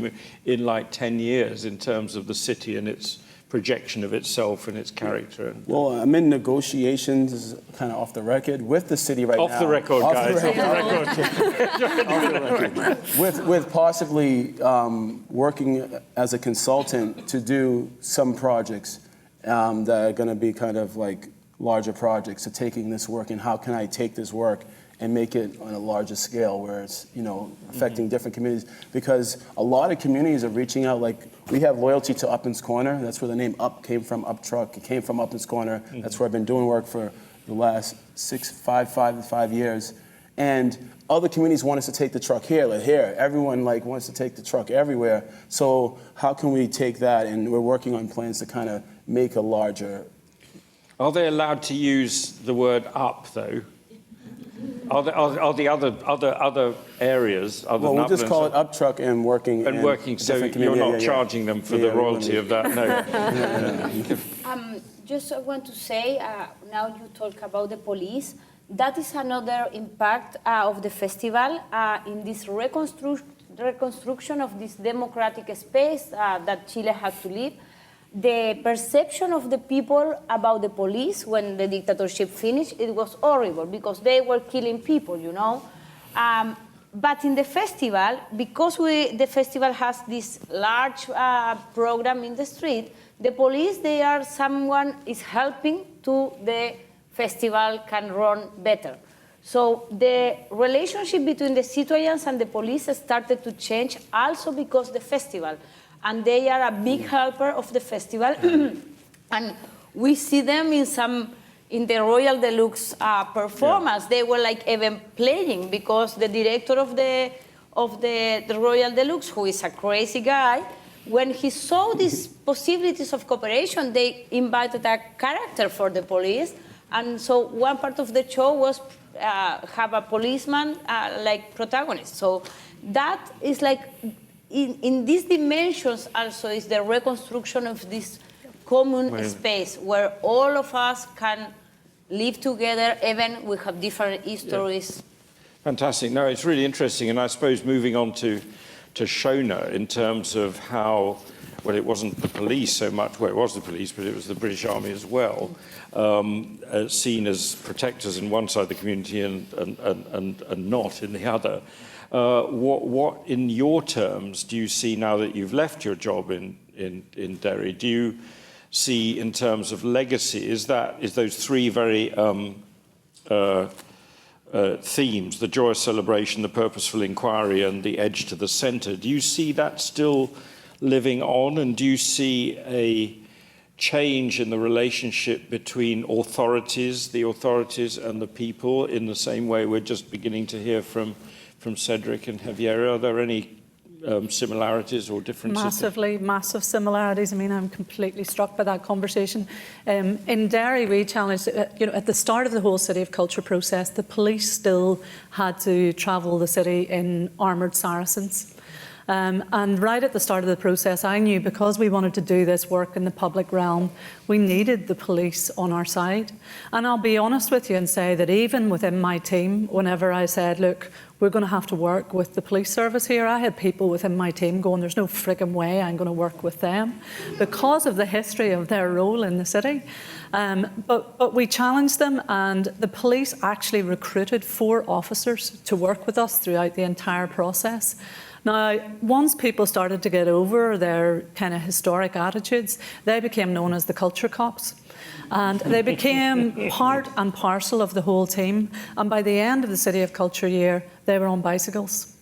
in like 10 years in terms of the city and its projection of itself and its character. Well, I'm in negotiations, this is kind of off the record, with the city right now. Off the record, guys. Off the record. With possibly working as a consultant to do some projects that are going to be kind of like larger projects. So taking this work and how can I take this work and make it on a larger scale where it's, affecting different communities. Because a lot of communities are reaching out, like we have loyalty to Upton's Corner. That's where the name Up came from, Up Truck. It came from Upton's Corner. That's where I've been doing work for the last 5 years. And other communities want us to take the truck here, everyone wants to take the truck everywhere. So how can we take that? And we're working on plans to kind of make a larger. Are they allowed to use the word up, though? Are the other areas? Well, we'll just call it Up Truck and working. So you're not charging them for the royalty of that, no. Just I want to say, now you talk about the police. That is another impact of the festival in this reconstruction of this democratic space that Chile had to live. The perception of the people about the police when the dictatorship finished, it was horrible because they were killing people, But in the festival, because the festival has this large program in the street, the police, someone is helping to the festival can run better. So the relationship between the citoyens and the police started to change also because the festival. And they are a big helper of the festival. And we see them in the Royal Deluxe performance. They were even playing because the director of the Royal Deluxe, who is a crazy guy, when he saw these possibilities of cooperation, they invited a character for the police. And so one part of the show was have a policeman protagonist. So that is in these dimensions also is the reconstruction of this common space where all of us can live together, even we have different histories. Fantastic. No, it's really interesting. And I suppose moving on to Shona in terms of how well, it wasn't the police so much, well, it was the police, but it was the British Army as well, seen as protectors in one side of the community and not in the other. What, in your terms, do you see now that you've left your job in Derry? Do you see, in terms of legacy, is those three very themes, the joyous celebration, the purposeful inquiry, and the edge to the centre, do you see that still living on, and do you see a change in the relationship between the authorities and the people, in the same way we're just beginning to hear from Cedric and Javiera? Are there any similarities or differences? Massive similarities. I mean, I'm completely struck by that conversation. In Derry, we challenged, at the start of the whole City of Culture process, the police still had to travel the city in armoured Saracens. And right at the start of the process, I knew, because we wanted to do this work in the public realm, we needed the police on our side. And I'll be honest with you and say that even within my team, whenever I said, look, we're going to have to work with the police service here, I had people within my team going, there's no frigging way I'm going to work with them, because of the history of their role in the city. But we challenged them, and the police actually recruited 4 officers to work with us throughout the entire process. Now, once people started to get over their kind of historic attitudes, they became known as the culture cops. And they became part and parcel of the whole team. And by the end of the City of Culture year, they were on bicycles.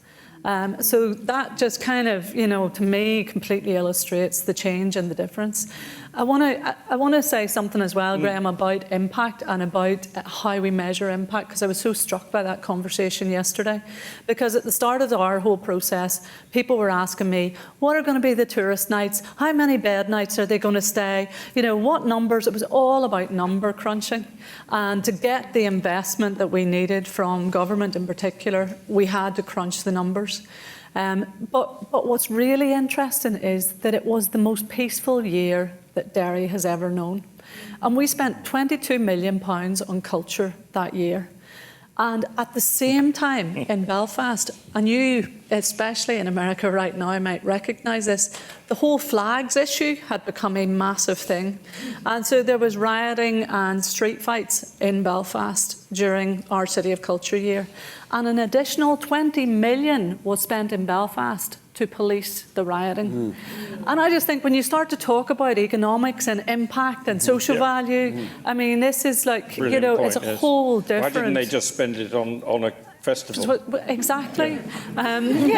So that just kind of, to me, completely illustrates the change and the difference. I want to say something as well, Graham, about impact and about how we measure impact, because I was so struck by that conversation yesterday. Because at the start of our whole process, people were asking me, what are going to be the tourist nights? How many bed nights are they going to stay? What numbers? It was all about number crunching. And to get the investment that we needed from government in particular, we had to crunch the numbers. But what's really interesting is that it was the most peaceful year that Derry has ever known. And we spent £22 million on culture that year. And at the same time in Belfast, and you, especially in America right now, might recognise this, the whole flags issue had become a massive thing. And so there was rioting and street fights in Belfast during our City of Culture year. And an additional 20 million was spent in Belfast to police the rioting. And I just think when you start to talk about economics and impact and social value, I mean, this is like, Brilliant point, it's a whole different... Why didn't they just spend it on a festival? Exactly. I mean,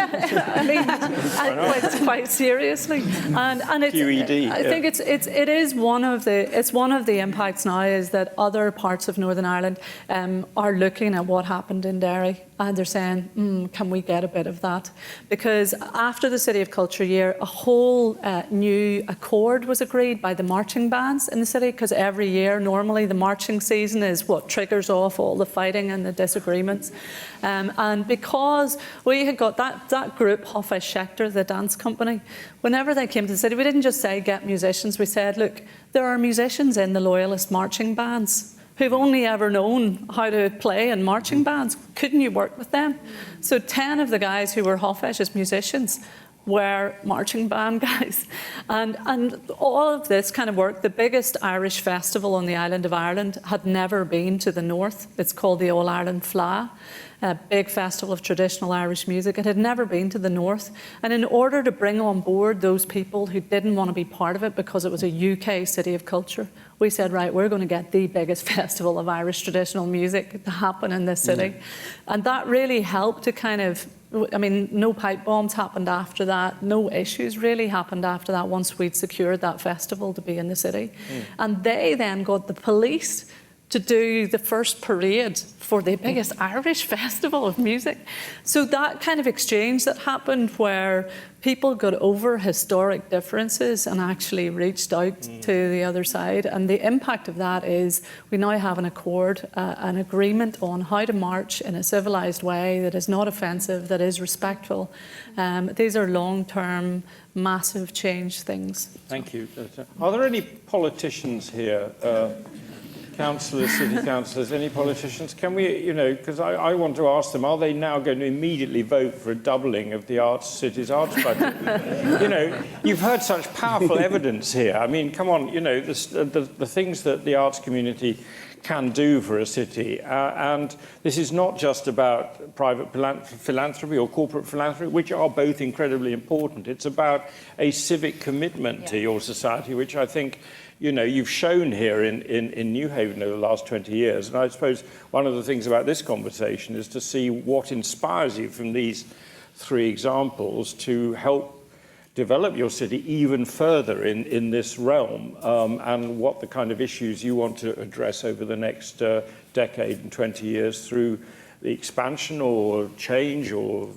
quite seriously. And it's, QED, I think it is one of the impacts now, is that other parts of Northern Ireland are looking at what happened in Derry, and they're saying, can we get a bit of that? Because after the City of Culture year, a whole new accord was agreed by the marching bands in the city, because every year, normally, the marching season is what triggers off all the fighting and the disagreements. And because we had got that group, Hoffe Schechter, the dance company, whenever they came to the city, we didn't just say, get musicians. We said, look, there are musicians in the Loyalist marching bands who've only ever known how to play in marching bands. Couldn't you work with them? So 10 of the guys who were Hoffe's musicians were marching band guys. And all of this kind of work, the biggest Irish festival on the island of Ireland had never been to the north. It's called the All Ireland Fleadh, a big festival of traditional Irish music. It had never been to the north. And in order to bring on board those people who didn't want to be part of it because it was a UK City of Culture, we said, right, we're going to get the biggest festival of Irish traditional music to happen in this city. And that really helped to kind of, I mean, no pipe bombs happened after that. No issues really happened after that once we'd secured that festival to be in the city. And they then got the police to do the first parade for the biggest Irish festival of music. So that kind of exchange that happened, where people got over historic differences and actually reached out to the other side. And the impact of that is we now have an accord, an agreement on how to march in a civilised way that is not offensive, that is respectful. These are long-term, massive change things. Thank you. Are there any politicians here? councillors, city councillors, any politicians? Can we, you know, because I want to ask them, are they now going to immediately vote for a doubling of the city's arts budget? You know, you've heard such powerful evidence here. I mean, come on, you know, the things that the arts community can do for a city. And this is not just about private philanthropy or corporate philanthropy, which are both incredibly important. It's about a civic commitment to your society, which I think, you know, you've shown here in New Haven over the last 20 years. And I suppose one of the things about this conversation is to see what inspires you from these three examples to help develop your city even further in this realm, and what the kind of issues you want to address over the next decade and 20 years through the expansion or change or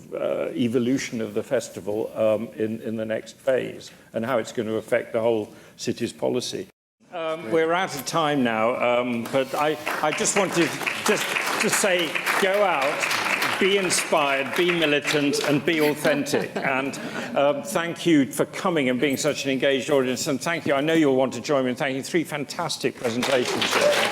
evolution of the festival in the next phase, and how it's going to affect the whole city's policy. We're out of time now, but I just wanted to say, go out, be inspired, be militant, and be authentic. And thank you for coming and being such an engaged audience. And thank you, I know you'll want to join me in thanking three fantastic presentations here.